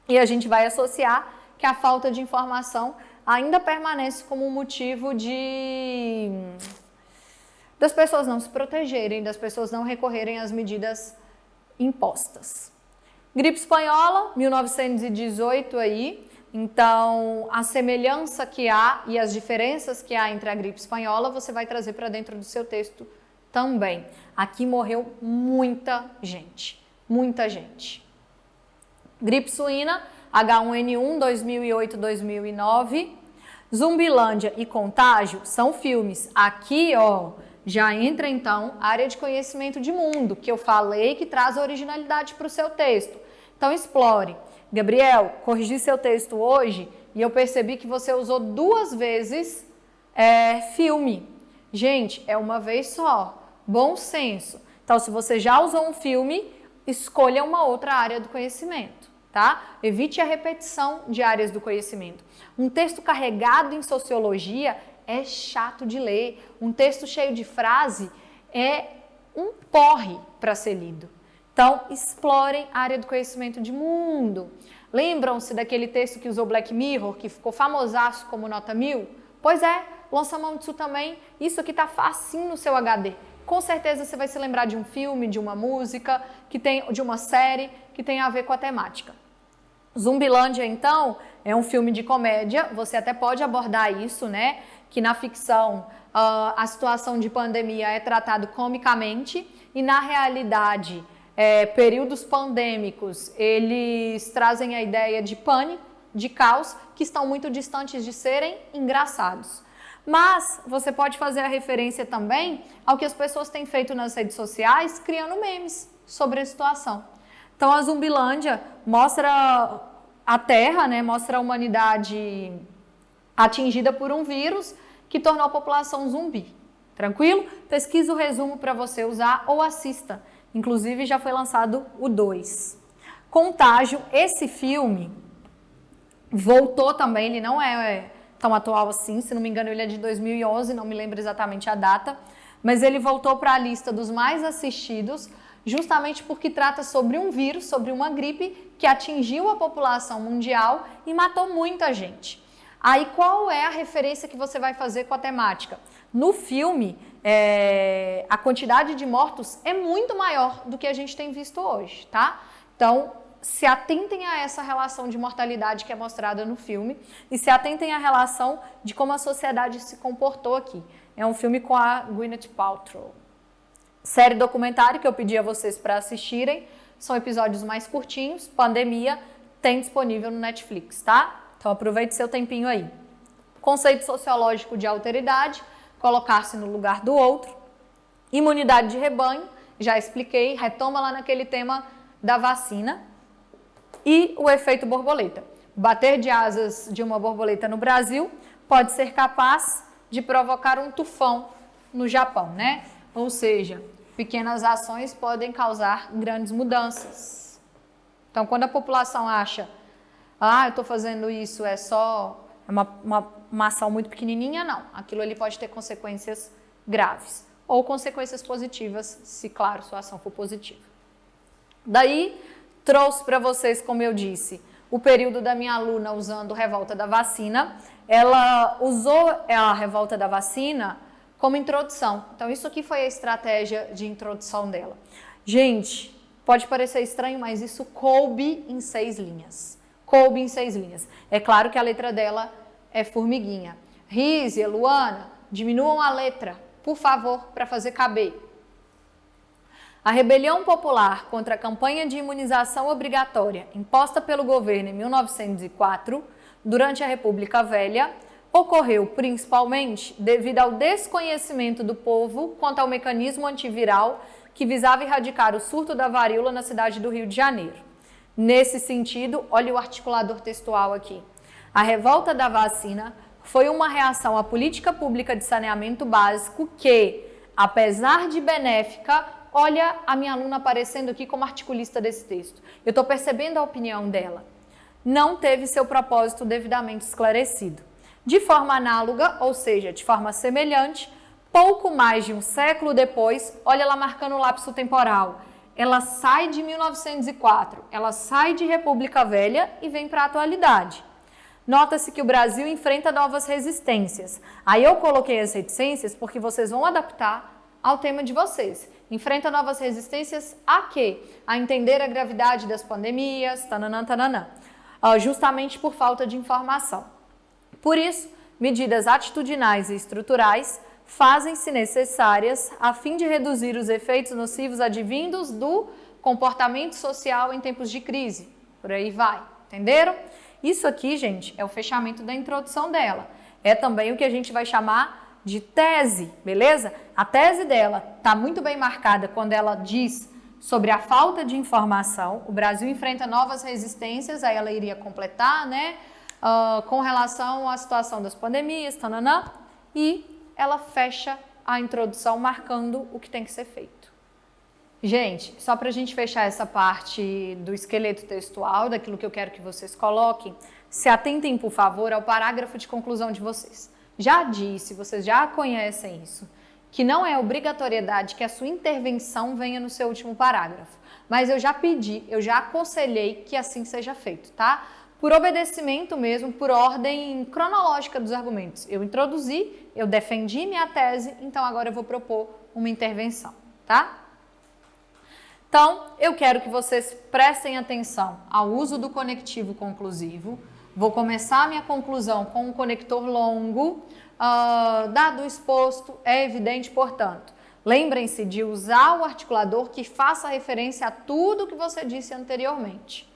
E a gente vai associar que a falta de informação ainda permanece como um motivo das pessoas não se protegerem, das pessoas não recorrerem às medidas impostas. Gripe espanhola, 1918 aí. Então, a semelhança que há e as diferenças que há entre a gripe espanhola, você vai trazer para dentro do seu texto também. Aqui morreu muita gente, muita gente. Gripe suína, H1N1, 2008-2009. Zumbilândia e Contágio são filmes. Aqui, ó, já entra então a área de conhecimento de mundo, que eu falei que traz originalidade para o seu texto. Então, explore. Gabriel, corrigi seu texto hoje e eu percebi que você usou 2 vezes filme. Gente, é uma vez só. Bom senso. Então, se você já usou um filme, escolha uma outra área do conhecimento, tá? Evite a repetição de áreas do conhecimento. Um texto carregado em sociologia é chato de ler. Um texto cheio de frase é um porre para ser lido. Então, explorem a área do conhecimento de mundo. Lembram-se daquele texto que usou Black Mirror, que ficou famosaço como nota 1000? Pois é, lança mão disso também. Isso aqui tá facinho no seu HD. Com certeza você vai se lembrar de um filme, de uma música, de uma série que tem a ver com a temática. Zumbilândia, então, é um filme de comédia. Você até pode abordar isso, né? Que na ficção a situação de pandemia é tratado comicamente e na realidade períodos pandêmicos eles trazem a ideia de pânico, de caos, que estão muito distantes de serem engraçados. Mas você pode fazer a referência também ao que as pessoas têm feito nas redes sociais, criando memes sobre a situação. Então a Zumbilândia mostra a Terra, né, mostra a humanidade atingida por um vírus que tornou a população zumbi. Tranquilo? Pesquisa o resumo para você usar ou assista. Inclusive já foi lançado o 2. Contágio, esse filme voltou também, ele não é tão atual assim, se não me engano ele é de 2011, não me lembro exatamente a data, mas ele voltou para a lista dos mais assistidos, justamente porque trata sobre um vírus, sobre uma gripe que atingiu a população mundial e matou muita gente. Aí qual é a referência que você vai fazer com a temática? No filme, a quantidade de mortos é muito maior do que a gente tem visto hoje, tá? Então, se atentem a essa relação de mortalidade que é mostrada no filme e se atentem à relação de como a sociedade se comportou aqui. É um filme com a Gwyneth Paltrow. Série documentário que eu pedi a vocês para assistirem, são episódios mais curtinhos, pandemia, tem disponível no Netflix, tá? Então aproveite seu tempinho aí. Conceito sociológico de alteridade, colocar-se no lugar do outro. Imunidade de rebanho, já expliquei, retoma lá naquele tema da vacina. E o efeito borboleta. Bater de asas de uma borboleta no Brasil pode ser capaz de provocar um tufão no Japão, né? Ou seja, pequenas ações podem causar grandes mudanças. Então, quando a população acha, eu estou fazendo isso, é só uma ação muito pequenininha, não. Aquilo ali pode ter consequências graves. Ou consequências positivas, se, claro, sua ação for positiva. Daí, trouxe para vocês, como eu disse, o período da minha aluna usando revolta da vacina. Ela usou a revolta da vacina como introdução. Então, isso aqui foi a estratégia de introdução dela. Gente, pode parecer estranho, mas isso coube em 6 linhas. Coube em 6 linhas. É claro que a letra dela é formiguinha. Rízia, Luana, diminuam a letra, por favor, para fazer caber. A rebelião popular contra a campanha de imunização obrigatória imposta pelo governo em 1904, durante a República Velha, ocorreu principalmente devido ao desconhecimento do povo quanto ao mecanismo antiviral que visava erradicar o surto da varíola na cidade do Rio de Janeiro. Nesse sentido, olha o articulador textual aqui. A revolta da vacina foi uma reação à política pública de saneamento básico que, apesar de benéfica, olha a minha aluna aparecendo aqui como articulista desse texto. Eu estou percebendo a opinião dela. Não teve seu propósito devidamente esclarecido. De forma análoga, ou seja, de forma semelhante, pouco mais de um século depois, olha ela marcando o lapso temporal. Ela sai de 1904, ela sai de República Velha e vem para a atualidade. Nota-se que o Brasil enfrenta novas resistências. Aí eu coloquei as reticências porque vocês vão adaptar ao tema de vocês. Enfrenta novas resistências a quê? A entender a gravidade das pandemias, justamente por falta de informação. Por isso, medidas atitudinais e estruturais fazem-se necessárias a fim de reduzir os efeitos nocivos advindos do comportamento social em tempos de crise. Por aí vai, entenderam? Isso aqui, gente, é o fechamento da introdução dela. É também o que a gente vai chamar de tese, beleza? A tese dela está muito bem marcada quando ela diz sobre a falta de informação. O Brasil enfrenta novas resistências, aí ela iria completar, né? Com relação à situação das pandemias, e ela fecha a introdução marcando o que tem que ser feito. Gente, só para a gente fechar essa parte do esqueleto textual, daquilo que eu quero que vocês coloquem, se atentem, por favor, ao parágrafo de conclusão de vocês. Já disse, vocês já conhecem isso, que não é obrigatoriedade que a sua intervenção venha no seu último parágrafo. Mas eu já pedi, eu já aconselhei que assim seja feito, tá? Por obedecimento mesmo, por ordem cronológica dos argumentos. Eu introduzi, eu defendi minha tese, então agora eu vou propor uma intervenção, tá? Então, eu quero que vocês prestem atenção ao uso do conectivo conclusivo. Vou começar a minha conclusão com um conector longo. Dado o exposto, é evidente, portanto. Lembrem-se de usar o articulador que faça referência a tudo que você disse anteriormente.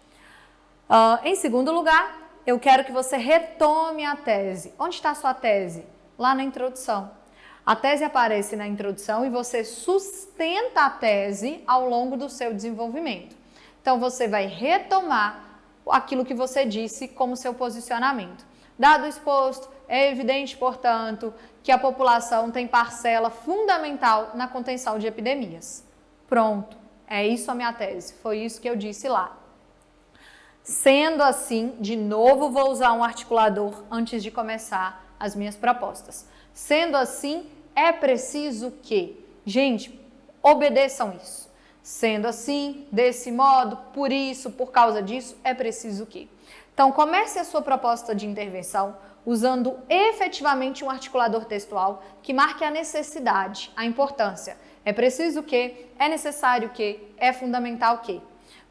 Em segundo lugar, eu quero que você retome a tese. Onde está a sua tese? Lá na introdução. A tese aparece na introdução e você sustenta a tese ao longo do seu desenvolvimento. Então, você vai retomar aquilo que você disse como seu posicionamento. Dado o exposto, é evidente, portanto, que a população tem parcela fundamental na contenção de epidemias. Pronto, é isso a minha tese, foi isso que eu disse lá. Sendo assim, de novo vou usar um articulador antes de começar as minhas propostas. Sendo assim, é preciso que, gente, obedeçam isso. Sendo assim, desse modo, por isso, por causa disso, é preciso que. Então, comece a sua proposta de intervenção usando efetivamente um articulador textual que marque a necessidade, a importância. É preciso que, é necessário que, é fundamental que.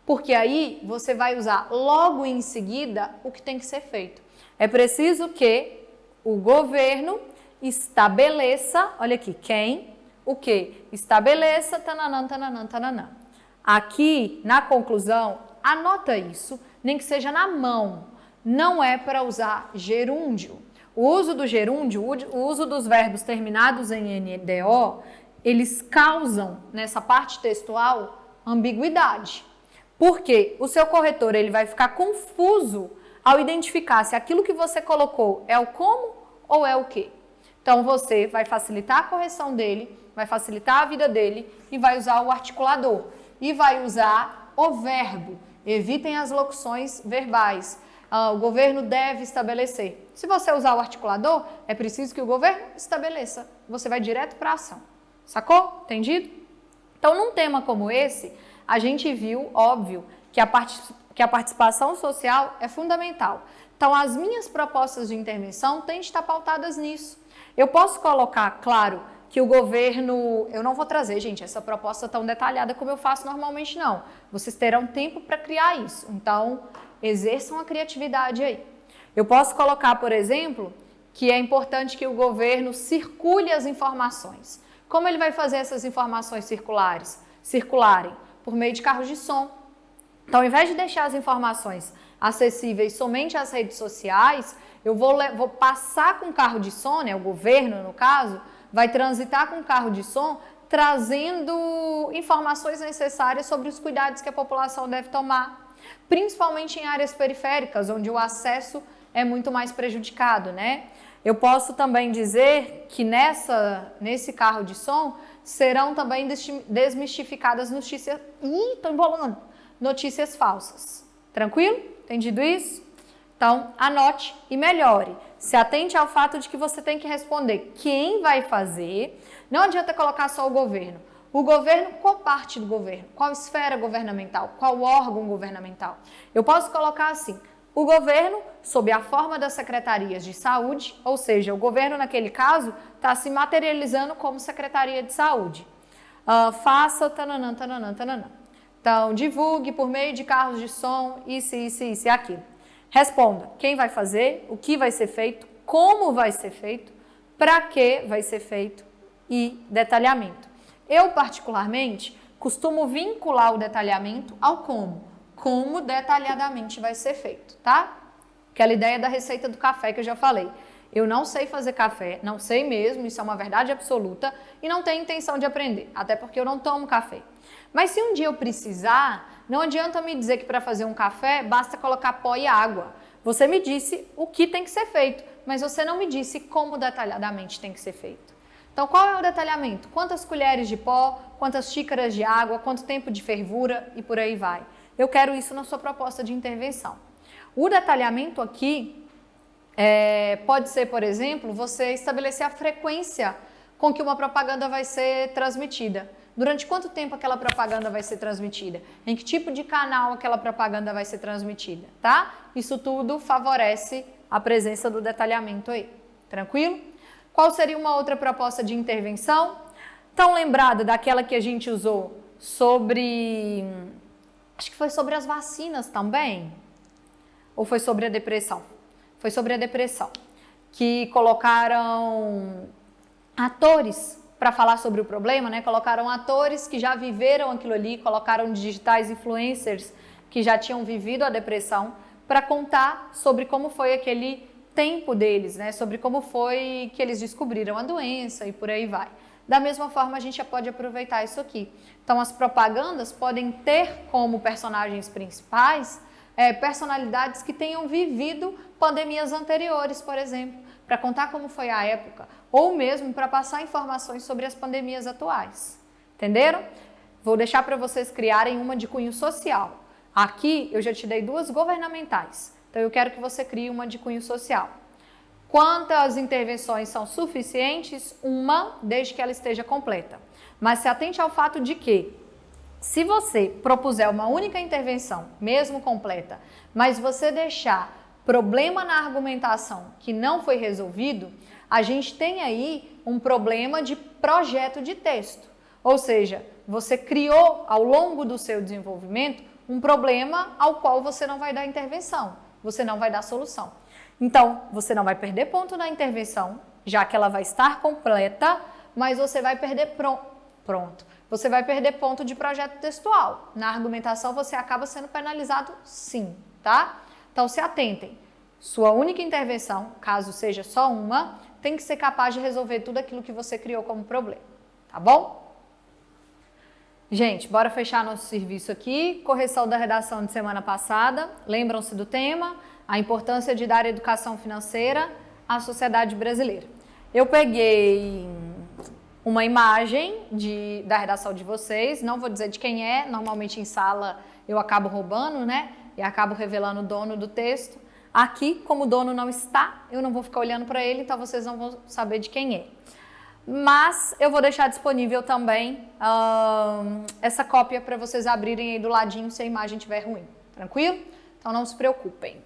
Porque aí você vai usar logo em seguida o que tem que ser feito. É preciso que o governo estabeleça, olha aqui, quem, o que? Estabeleça, tananã, tananã, tananã. Aqui, na conclusão, anota isso, nem que seja na mão. Não é para usar gerúndio. O uso do gerúndio, o uso dos verbos terminados em NDO, eles causam, nessa parte textual, ambiguidade. Porque o seu corretor ele vai ficar confuso ao identificar se aquilo que você colocou é o como ou é o que. Então, você vai facilitar a correção dele, vai facilitar a vida dele e vai usar o articulador. E vai usar o verbo. Evitem as locuções verbais. O governo deve estabelecer. Se você usar o articulador, é preciso que o governo estabeleça. Você vai direto para a ação. Sacou? Entendido? Então, num tema como esse, a gente viu, óbvio, que a participação social é fundamental. Então, as minhas propostas de intervenção têm de estar pautadas nisso. Eu posso colocar, claro, que o governo... Eu não vou trazer, gente, essa proposta tão detalhada como eu faço normalmente, não. Vocês terão tempo para criar isso. Então, exerçam a criatividade aí. Eu posso colocar, por exemplo, que é importante que o governo circule as informações. Como ele vai fazer essas informações circularem? Por meio de carros de som. Então, ao invés de deixar as informações acessíveis somente às redes sociais, eu vou passar com carro de som, né, o governo, no caso, vai transitar com carro de som, trazendo informações necessárias sobre os cuidados que a população deve tomar, principalmente em áreas periféricas, onde o acesso é muito mais prejudicado, né? Eu posso também dizer que nesse carro de som serão também desmistificadas notícias... tô embolando! Notícias falsas. Tranquilo? Entendido isso? Então, anote e melhore. Se atente ao fato de que você tem que responder quem vai fazer. Não adianta colocar só o governo. O governo, qual parte do governo? Qual esfera governamental? Qual órgão governamental? Eu posso colocar assim, o governo, sob a forma das secretarias de saúde, ou seja, o governo, naquele caso, está se materializando como secretaria de saúde. Faça tananã, tananã, tananã. Então, divulgue por meio de carros de som, isso e aquilo. Responda quem vai fazer, o que vai ser feito, como vai ser feito, para que vai ser feito e detalhamento. Eu, particularmente, costumo vincular o detalhamento ao como detalhadamente vai ser feito, tá? Aquela ideia da receita do café que eu já falei. Eu não sei fazer café, não sei mesmo, isso é uma verdade absoluta e não tenho intenção de aprender, até porque eu não tomo café. Mas se um dia eu precisar, não adianta me dizer que para fazer um café basta colocar pó e água. Você me disse o que tem que ser feito, mas você não me disse como detalhadamente tem que ser feito. Então, qual é o detalhamento? Quantas colheres de pó, quantas xícaras de água, quanto tempo de fervura e por aí vai. Eu quero isso na sua proposta de intervenção. O detalhamento aqui pode ser, por exemplo, você estabelecer a frequência com que uma propaganda vai ser transmitida. Durante quanto tempo aquela propaganda vai ser transmitida? Em que tipo de canal aquela propaganda vai ser transmitida, tá? Isso tudo favorece a presença do detalhamento aí. Tranquilo? Qual seria uma outra proposta de intervenção? Tão lembrada daquela que a gente usou sobre... Acho que foi sobre as vacinas também. Ou foi sobre a depressão? Foi sobre a depressão. Que colocaram atores para falar sobre o problema, né? Colocaram atores que já viveram aquilo ali, colocaram digitais influencers que já tinham vivido a depressão para contar sobre como foi aquele tempo deles, né? Sobre como foi que eles descobriram a doença e por aí vai. Da mesma forma, a gente já pode aproveitar isso aqui. Então, as propagandas podem ter como personagens principais personalidades que tenham vivido pandemias anteriores, por exemplo, para contar como foi a época, ou mesmo para passar informações sobre as pandemias atuais. Entenderam? Vou deixar para vocês criarem uma de cunho social. Aqui eu já te dei duas governamentais, então eu quero que você crie uma de cunho social. Quantas intervenções são suficientes? Uma, desde que ela esteja completa. Mas se atente ao fato de que, se você propuser uma única intervenção, mesmo completa, mas você deixar problema na argumentação que não foi resolvido, a gente tem aí um problema de projeto de texto. Ou seja, você criou ao longo do seu desenvolvimento um problema ao qual você não vai dar intervenção, você não vai dar solução. Então, você não vai perder ponto na intervenção, já que ela vai estar completa, mas você vai perder pronto. Você vai perder ponto de projeto textual. Na argumentação, você acaba sendo penalizado sim, tá? Então, se atentem. Sua única intervenção, caso seja só uma, tem que ser capaz de resolver tudo aquilo que você criou como problema, tá bom? Gente, bora fechar nosso serviço aqui. Correção da redação de semana passada. Lembram-se do tema? A importância de dar educação financeira à sociedade brasileira. Eu peguei uma imagem da redação de vocês, não vou dizer de quem é, normalmente em sala eu acabo roubando, né? E acabo revelando o dono do texto. Aqui, como o dono não está, eu não vou ficar olhando para ele, então vocês não vão saber de quem é. Mas eu vou deixar disponível também essa cópia para vocês abrirem aí do ladinho se a imagem estiver ruim, tranquilo? Então não se preocupem.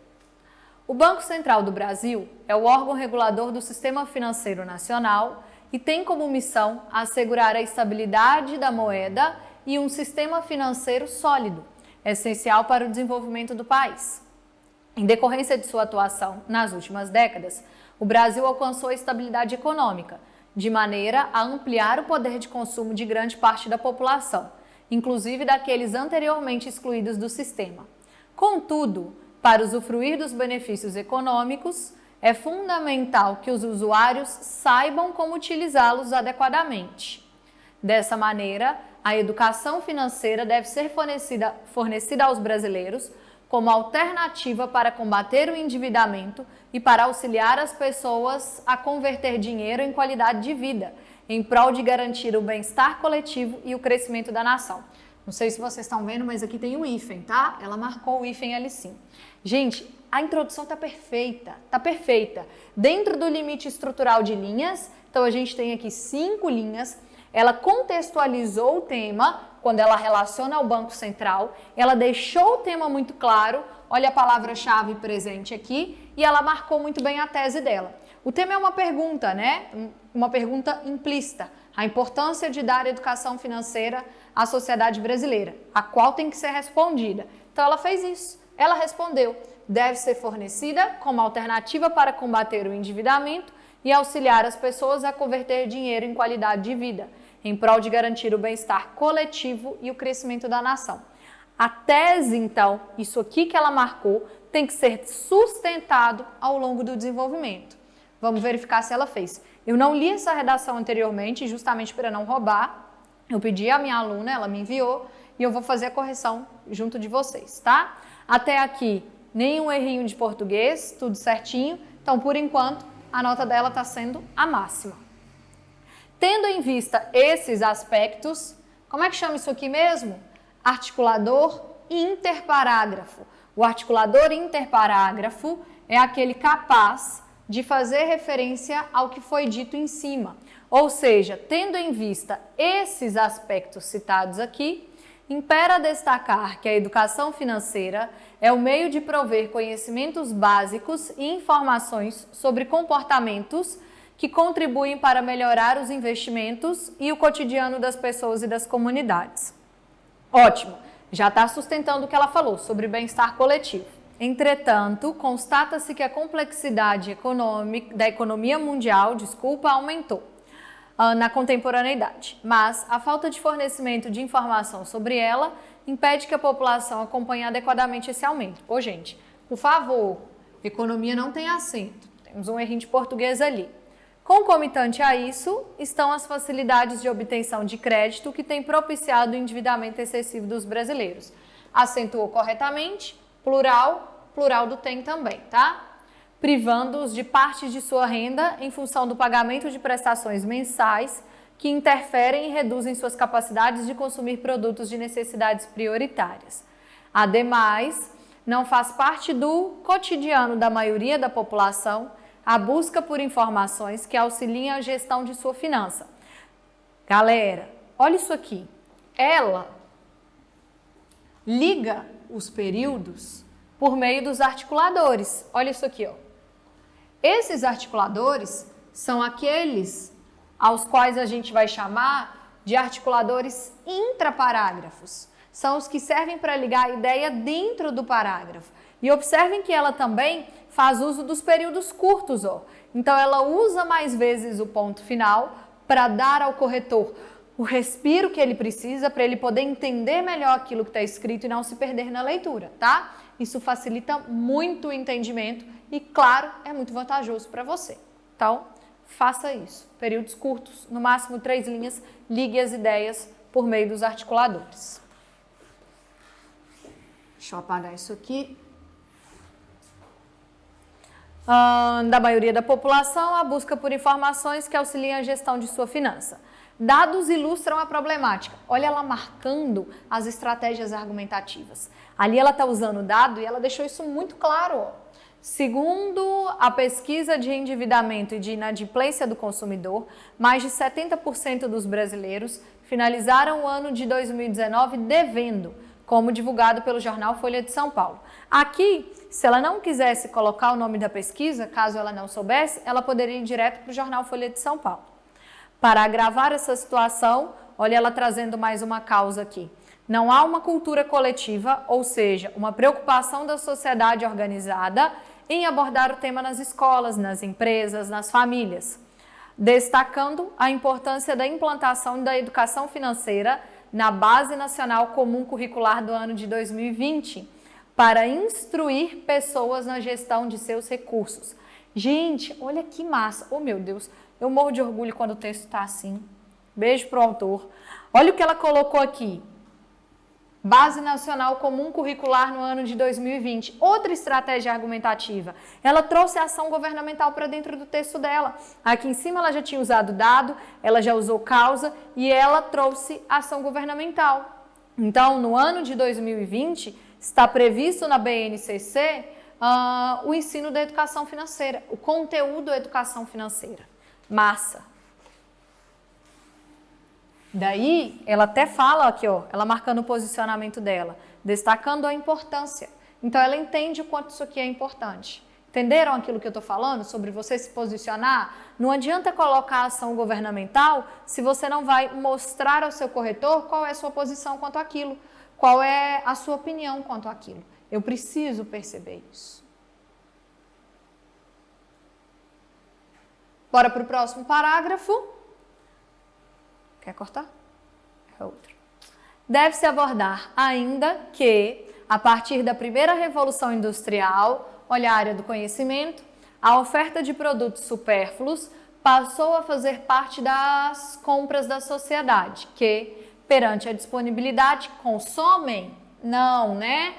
O Banco Central do Brasil é o órgão regulador do Sistema Financeiro Nacional e tem como missão assegurar a estabilidade da moeda e um sistema financeiro sólido, essencial para o desenvolvimento do país. Em decorrência de sua atuação nas últimas décadas, o Brasil alcançou a estabilidade econômica, de maneira a ampliar o poder de consumo de grande parte da população, inclusive daqueles anteriormente excluídos do sistema. Contudo, para usufruir dos benefícios econômicos, é fundamental que os usuários saibam como utilizá-los adequadamente. Dessa maneira, a educação financeira deve ser fornecida aos brasileiros como alternativa para combater o endividamento e para auxiliar as pessoas a converter dinheiro em qualidade de vida, em prol de garantir o bem-estar coletivo e o crescimento da nação. Não sei se vocês estão vendo, mas aqui tem um hífen, tá? Ela marcou o hífen ali sim. Gente, a introdução tá perfeita, tá perfeita. Dentro do limite estrutural de linhas, então a gente tem aqui 5 linhas. Ela contextualizou o tema quando ela relaciona ao Banco Central, ela deixou o tema muito claro, olha a palavra-chave presente aqui, e ela marcou muito bem a tese dela. O tema é uma pergunta, né? Uma pergunta implícita. A importância de dar educação financeira à sociedade brasileira, a qual tem que ser respondida. Então ela fez isso, ela respondeu. Deve ser fornecida como alternativa para combater o endividamento e auxiliar as pessoas a converter dinheiro em qualidade de vida, em prol de garantir o bem-estar coletivo e o crescimento da nação. A tese, então, isso aqui que ela marcou, tem que ser sustentado ao longo do desenvolvimento. Vamos verificar se ela fez. Eu não li essa redação anteriormente, justamente para não roubar. Eu pedi à minha aluna, ela me enviou, e eu vou fazer a correção junto de vocês, tá? Até aqui, nenhum errinho de português, tudo certinho. Então, por enquanto, a nota dela está sendo a máxima. Tendo em vista esses aspectos, como é que chama isso aqui mesmo? Articulador interparágrafo. O articulador interparágrafo é aquele capaz de fazer referência ao que foi dito em cima. Ou seja, tendo em vista esses aspectos citados aqui, impera destacar que a educação financeira é o meio de prover conhecimentos básicos e informações sobre comportamentos que contribuem para melhorar os investimentos e o cotidiano das pessoas e das comunidades. Ótimo, já está sustentando o que ela falou sobre bem-estar coletivo. Entretanto, constata-se que a complexidade da economia mundial, aumentou na contemporaneidade, mas a falta de fornecimento de informação sobre ela impede que a população acompanhe adequadamente esse aumento. Ô, gente, por favor, economia não tem acento, temos um errinho de português ali. Concomitante a isso, estão as facilidades de obtenção de crédito que têm propiciado o endividamento excessivo dos brasileiros. Acentuou corretamente, plural do tem também, tá? Privando-os de parte de sua renda em função do pagamento de prestações mensais que interferem e reduzem suas capacidades de consumir produtos de necessidades prioritárias. Ademais, não faz parte do cotidiano da maioria da população a busca por informações que auxiliem a gestão de sua finança. Galera, olha isso aqui. Ela liga os períodos por meio dos articuladores. Olha isso aqui, ó. Esses articuladores são aqueles aos quais a gente vai chamar de articuladores intraparágrafos. São os que servem para ligar a ideia dentro do parágrafo. E observem que ela também faz uso dos períodos curtos, ó. Então ela usa mais vezes o ponto final para dar ao corretor o respiro que ele precisa para ele poder entender melhor aquilo que está escrito e não se perder na leitura, tá? Isso facilita muito o entendimento e, claro, é muito vantajoso para você. Então, faça isso. Períodos curtos, no máximo 3 linhas, ligue as ideias por meio dos articuladores. Deixa eu apagar isso aqui. Da maioria da população, a busca por informações que auxiliem a gestão de sua finança. Dados ilustram a problemática. Olha ela marcando as estratégias argumentativas. Ali ela está usando o dado e ela deixou isso muito claro. Ó. Segundo a pesquisa de endividamento e de inadimplência do consumidor, mais de 70% dos brasileiros finalizaram o ano de 2019 devendo, como divulgado pelo jornal Folha de São Paulo. Aqui, se ela não quisesse colocar o nome da pesquisa, caso ela não soubesse, ela poderia ir direto para o jornal Folha de São Paulo. Para agravar essa situação, olha ela trazendo mais uma causa aqui. Não há uma cultura coletiva, ou seja, uma preocupação da sociedade organizada em abordar o tema nas escolas, nas empresas, nas famílias, destacando a importância da implantação da educação financeira na Base Nacional Comum Curricular do ano de 2020, para instruir pessoas na gestão de seus recursos. Gente, olha que massa! Oh, meu Deus, eu morro de orgulho quando o texto está assim. Beijo pro autor. Olha o que ela colocou aqui. Base Nacional Comum Curricular no ano de 2020. Outra estratégia argumentativa. Ela trouxe a ação governamental para dentro do texto dela. Aqui em cima ela já tinha usado dado, ela já usou causa e ela trouxe ação governamental. Então, no ano de 2020, está previsto na BNCC o ensino da educação financeira, o conteúdo da educação financeira. Massa! Daí, ela até fala aqui, ó, ela marcando o posicionamento dela, destacando a importância. Então, ela entende o quanto isso aqui é importante. Entenderam aquilo que eu estou falando sobre você se posicionar? Não adianta colocar ação governamental se você não vai mostrar ao seu corretor qual é a sua posição quanto àquilo, qual é a sua opinião quanto àquilo. Eu preciso perceber isso. Bora para o próximo parágrafo. Quer cortar? É outro. Deve-se abordar ainda que, a partir da primeira revolução industrial, olha a área do conhecimento, a oferta de produtos supérfluos passou a fazer parte das compras da sociedade, que, perante a disponibilidade, consomem? Não, né?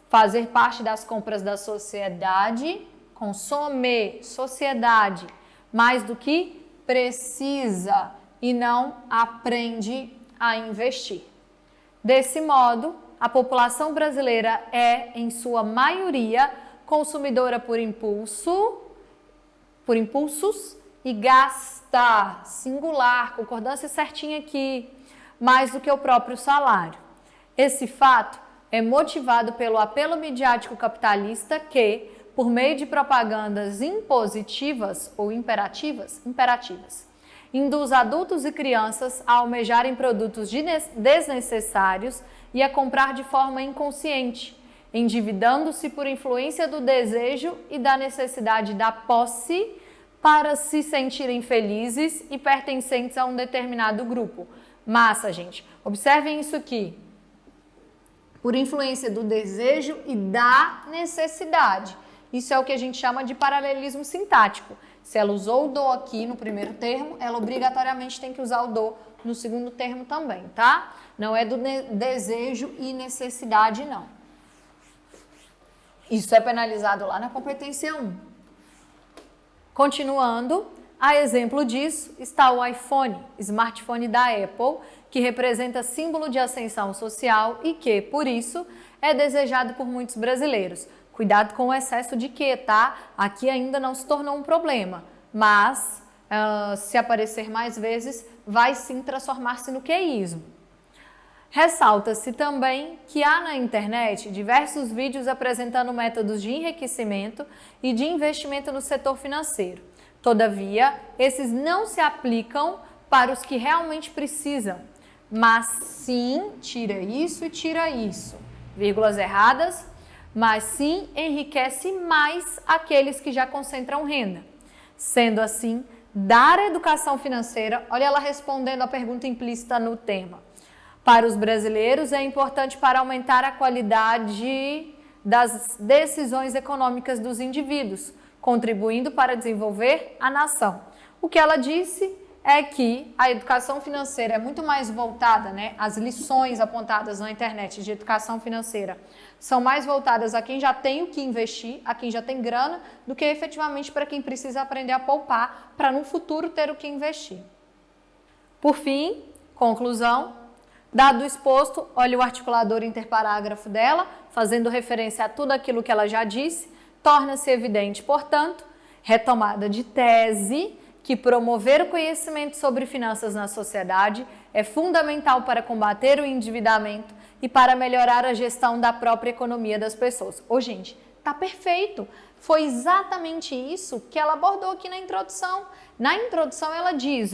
Fazer parte das compras da sociedade, consome, sociedade, mais do que precisa e não aprende a investir. Desse modo, a população brasileira é, em sua maioria, consumidora por impulsos e gasta, singular, concordância certinha aqui, mais do que o próprio salário. Esse fato é motivado pelo apelo midiático capitalista que, por meio de propagandas impositivas ou imperativas, induz adultos e crianças a almejarem produtos desnecessários e a comprar de forma inconsciente, endividando-se por influência do desejo e da necessidade da posse para se sentirem felizes e pertencentes a um determinado grupo. Massa, gente. Observem isso aqui. Por influência do desejo e da necessidade. Isso é o que a gente chama de paralelismo sintático. Se ela usou o do aqui no primeiro termo, ela obrigatoriamente tem que usar o do no segundo termo também, tá? Não é do desejo e necessidade, não. Isso é penalizado lá na competência 1. Continuando, a exemplo disso está o iPhone, smartphone da Apple, que representa símbolo de ascensão social e que, por isso, é desejado por muitos brasileiros. Cuidado com o excesso de que, tá? Aqui ainda não se tornou um problema, mas se aparecer mais vezes, vai sim transformar-se no queísmo. Ressalta-se também que há na internet diversos vídeos apresentando métodos de enriquecimento e de investimento no setor financeiro. Todavia, esses não se aplicam para os que realmente precisam, mas sim, tira isso e tira isso, vírgulas erradas, mas sim enriquece mais aqueles que já concentram renda. Sendo assim, dar educação financeira, olha ela respondendo a pergunta implícita no tema. Para os brasileiros é importante para aumentar a qualidade das decisões econômicas dos indivíduos, contribuindo para desenvolver a nação. O que ela disse é que a educação financeira é muito mais voltada, as lições apontadas na internet de educação financeira são mais voltadas a quem já tem o que investir, a quem já tem grana, do que efetivamente para quem precisa aprender a poupar para no futuro ter o que investir. Por fim, conclusão, dado o exposto, olha o articulador interparágrafo dela, fazendo referência a tudo aquilo que ela já disse, torna-se evidente, portanto, retomada de tese, que promover o conhecimento sobre finanças na sociedade é fundamental para combater o endividamento e para melhorar a gestão da própria economia das pessoas. Gente, tá perfeito! Foi exatamente isso que ela abordou aqui na introdução. Na introdução ela diz,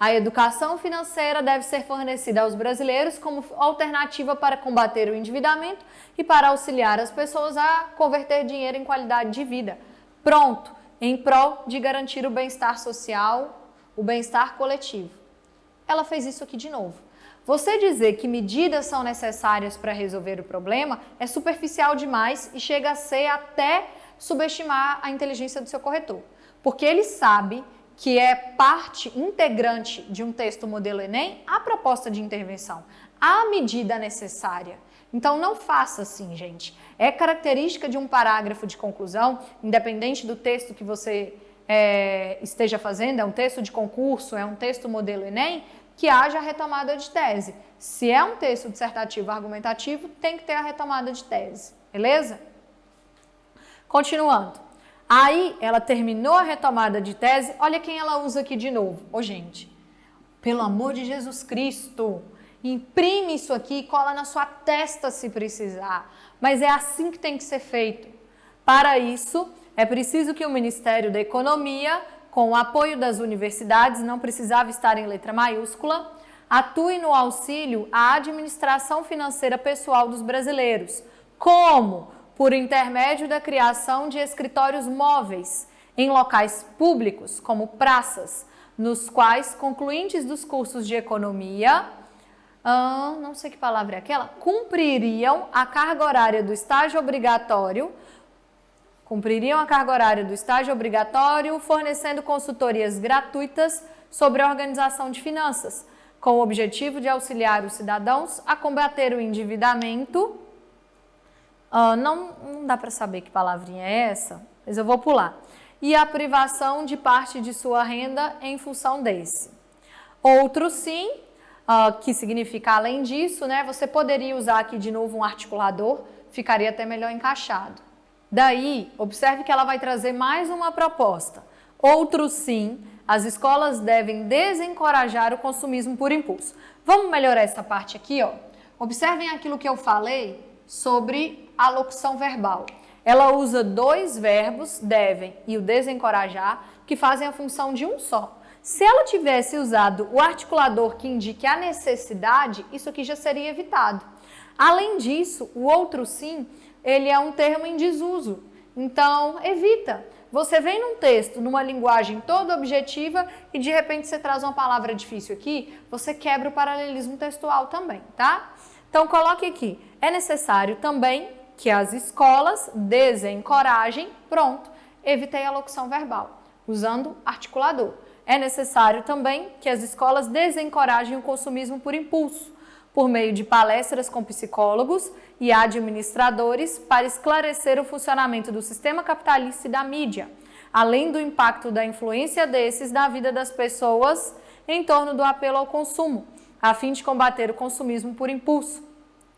a educação financeira deve ser fornecida aos brasileiros como alternativa para combater o endividamento e para auxiliar as pessoas a converter dinheiro em qualidade de vida. Pronto! Em prol de garantir o bem-estar social, o bem-estar coletivo. Ela fez isso aqui de novo. Você dizer que medidas são necessárias para resolver o problema é superficial demais e chega a ser até subestimar a inteligência do seu corretor. Porque ele sabe que é parte integrante de um texto modelo Enem a proposta de intervenção, a medida necessária. Então não faça assim, gente. É característica de um parágrafo de conclusão, independente do texto que você esteja fazendo, é um texto de concurso, é um texto modelo Enem, que haja a retomada de tese. Se é um texto dissertativo argumentativo, tem que ter a retomada de tese, beleza? Continuando. Aí ela terminou a retomada de tese, olha quem ela usa aqui de novo. Gente, pelo amor de Jesus Cristo, imprime isso aqui e cola na sua testa se precisar. Mas é assim que tem que ser feito. Para isso, é preciso que o Ministério da Economia, com o apoio das universidades, não precisava estar em letra maiúscula, atue no auxílio à administração financeira pessoal dos brasileiros. Como? Por intermédio da criação de escritórios móveis em locais públicos, como praças, nos quais concluintes dos cursos de economia, não sei que palavra é aquela, cumpririam a carga horária do estágio obrigatório, fornecendo consultorias gratuitas sobre a organização de finanças, com o objetivo de auxiliar os cidadãos a combater o endividamento. Não dá para saber que palavrinha é essa, mas eu vou pular. E a privação de parte de sua renda em função desse. Outro sim, que significa além disso, você poderia usar aqui de novo um articulador, ficaria até melhor encaixado. Daí, observe que ela vai trazer mais uma proposta. Outro sim, as escolas devem desencorajar o consumismo por impulso. Vamos melhorar essa parte aqui, Observem aquilo que eu falei sobre a locução verbal. Ela usa dois verbos, devem e o desencorajar, que fazem a função de um só. Se ela tivesse usado o articulador que indique a necessidade, isso aqui já seria evitado. Além disso, o outro sim, ele é um termo em desuso. Então, evita. Você vem num texto, numa linguagem toda objetiva e de repente você traz uma palavra difícil aqui, você quebra o paralelismo textual também, tá? Então, coloque aqui. É necessário também que as escolas desencorajem, pronto, evitei a locução verbal, usando articulador. É necessário também que as escolas desencorajem o consumismo por impulso, por meio de palestras com psicólogos e administradores para esclarecer o funcionamento do sistema capitalista e da mídia, além do impacto da influência desses na vida das pessoas em torno do apelo ao consumo, a fim de combater o consumismo por impulso,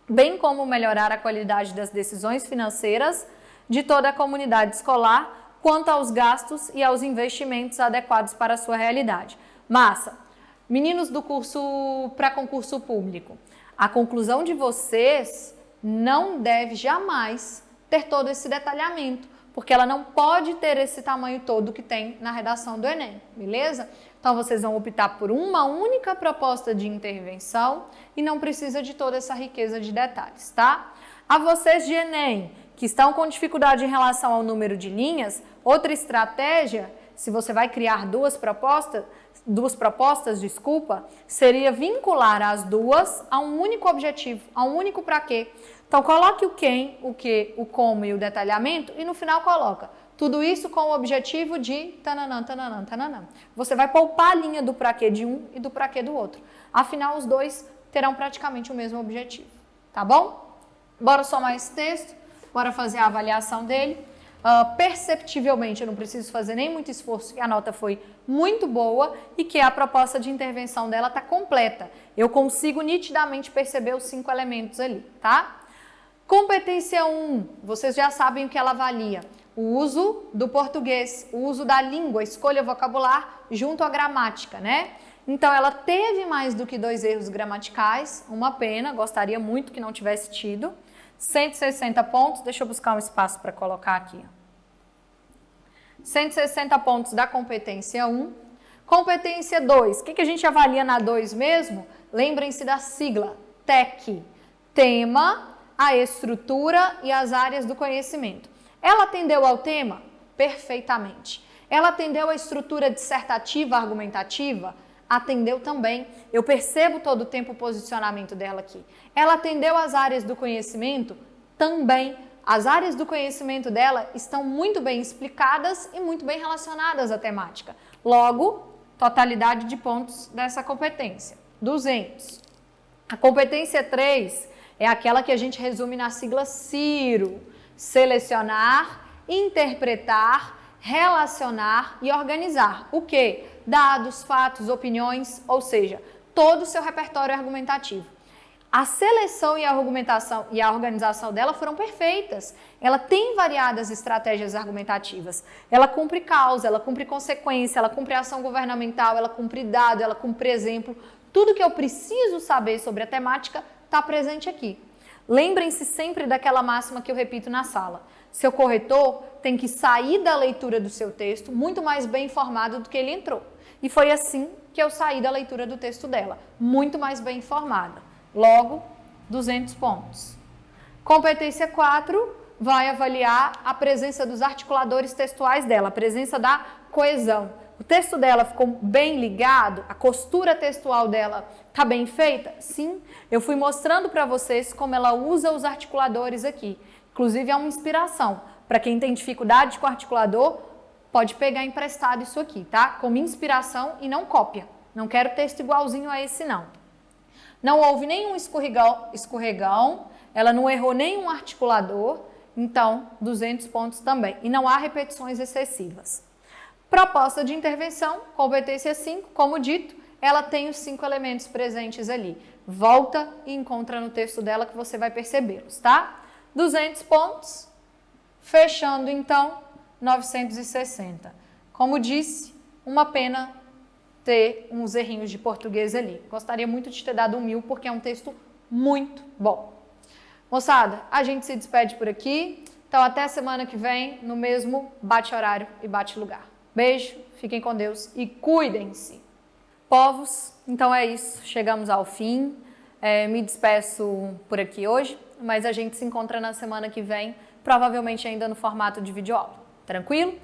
bem como melhorar a qualidade das decisões financeiras de toda a comunidade escolar quanto aos gastos e aos investimentos adequados para a sua realidade. Massa! Meninos do curso para concurso público, a conclusão de vocês não deve jamais ter todo esse detalhamento, porque ela não pode ter esse tamanho todo que tem na redação do Enem, beleza? Então vocês vão optar por uma única proposta de intervenção e não precisa de toda essa riqueza de detalhes, tá? A vocês de Enem, que estão com dificuldade em relação ao número de linhas, outra estratégia, se você vai criar duas propostas, seria vincular as duas a um único objetivo, a um único para quê? Então, coloque o quem, o que, o como e o detalhamento e no final coloca tudo isso com o objetivo de tananã, tananã, tananã. Você vai poupar a linha do pra quê de um e do pra quê do outro. Afinal, os dois terão praticamente o mesmo objetivo, tá bom? Bora somar esse texto, bora fazer a avaliação dele. Perceptivelmente, eu não preciso fazer nem muito esforço, que a nota foi muito boa e que a proposta de intervenção dela está completa. Eu consigo nitidamente perceber os 5 elementos ali, tá? Competência 1, vocês já sabem o que ela avalia. O uso do português, o uso da língua, escolha vocabular junto à gramática, né? Então, ela teve mais do que 2 erros gramaticais, uma pena, gostaria muito que não tivesse tido. 160 pontos, deixa eu buscar um espaço para colocar aqui. 160 pontos da competência 1. Competência 2, o que a gente avalia na 2 mesmo? Lembrem-se da sigla, TEC, tema, a estrutura e as áreas do conhecimento. Ela atendeu ao tema? Perfeitamente. Ela atendeu à estrutura dissertativa, argumentativa? Atendeu também. Eu percebo todo o tempo o posicionamento dela aqui. Ela atendeu às áreas do conhecimento? Também. As áreas do conhecimento dela estão muito bem explicadas e muito bem relacionadas à temática. Logo, totalidade de pontos dessa competência. 200. A competência 3 é aquela que a gente resume na sigla CIRO. Selecionar, interpretar, relacionar e organizar. O quê? Dados, fatos, opiniões, ou seja, todo o seu repertório argumentativo. A seleção e a argumentação e a organização dela foram perfeitas. Ela tem variadas estratégias argumentativas. Ela cumpre causa, ela cumpre consequência, ela cumpre ação governamental, ela cumpre dado, ela cumpre exemplo. Tudo que eu preciso saber sobre a temática está presente aqui. Lembrem-se sempre daquela máxima que eu repito na sala. Seu corretor tem que sair da leitura do seu texto muito mais bem informado do que ele entrou. E foi assim que eu saí da leitura do texto dela, muito mais bem informada. Logo, 200 pontos. Competência 4 vai avaliar a presença dos articuladores textuais dela, a presença da coesão. O texto dela ficou bem ligado? A costura textual dela está bem feita? Sim, eu fui mostrando para vocês como ela usa os articuladores aqui. Inclusive, é uma inspiração. Para quem tem dificuldade com articulador, pode pegar emprestado isso aqui, tá? Como inspiração e não cópia. Não quero texto igualzinho a esse, não. Não houve nenhum escorregão, ela não errou nenhum articulador, então 200 pontos também. E não há repetições excessivas. Proposta de intervenção, competência 5, como dito, ela tem os 5 elementos presentes ali. Volta e encontra no texto dela que você vai percebê-los, tá? 200 pontos, fechando então 960. Como disse, uma pena ter uns errinhos de português ali. Gostaria muito de ter dado 1000 porque é um texto muito bom. Moçada, a gente se despede por aqui. Então até semana que vem no mesmo bate-horário e bate-lugar. Beijo, fiquem com Deus e cuidem-se. Povos, então é isso. Chegamos ao fim. Me despeço por aqui hoje, mas a gente se encontra na semana que vem, provavelmente ainda no formato de videoaula. Tranquilo?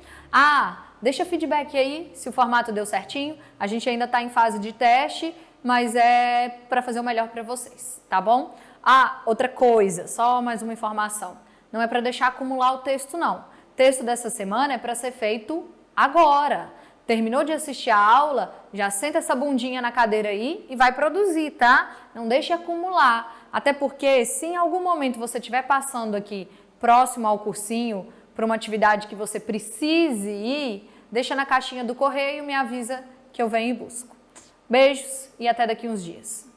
Deixa feedback aí se o formato deu certinho. A gente ainda está em fase de teste, mas é para fazer o melhor para vocês, tá bom? Outra coisa, só mais uma informação. Não é para deixar acumular o texto, não. O texto dessa semana é para ser feito agora. Terminou de assistir a aula, já senta essa bundinha na cadeira aí e vai produzir, tá? Não deixe acumular. Até porque se em algum momento você estiver passando aqui próximo ao cursinho, para uma atividade que você precise ir, deixa na caixinha do correio e me avisa que eu venho e busco. Beijos e até daqui uns dias.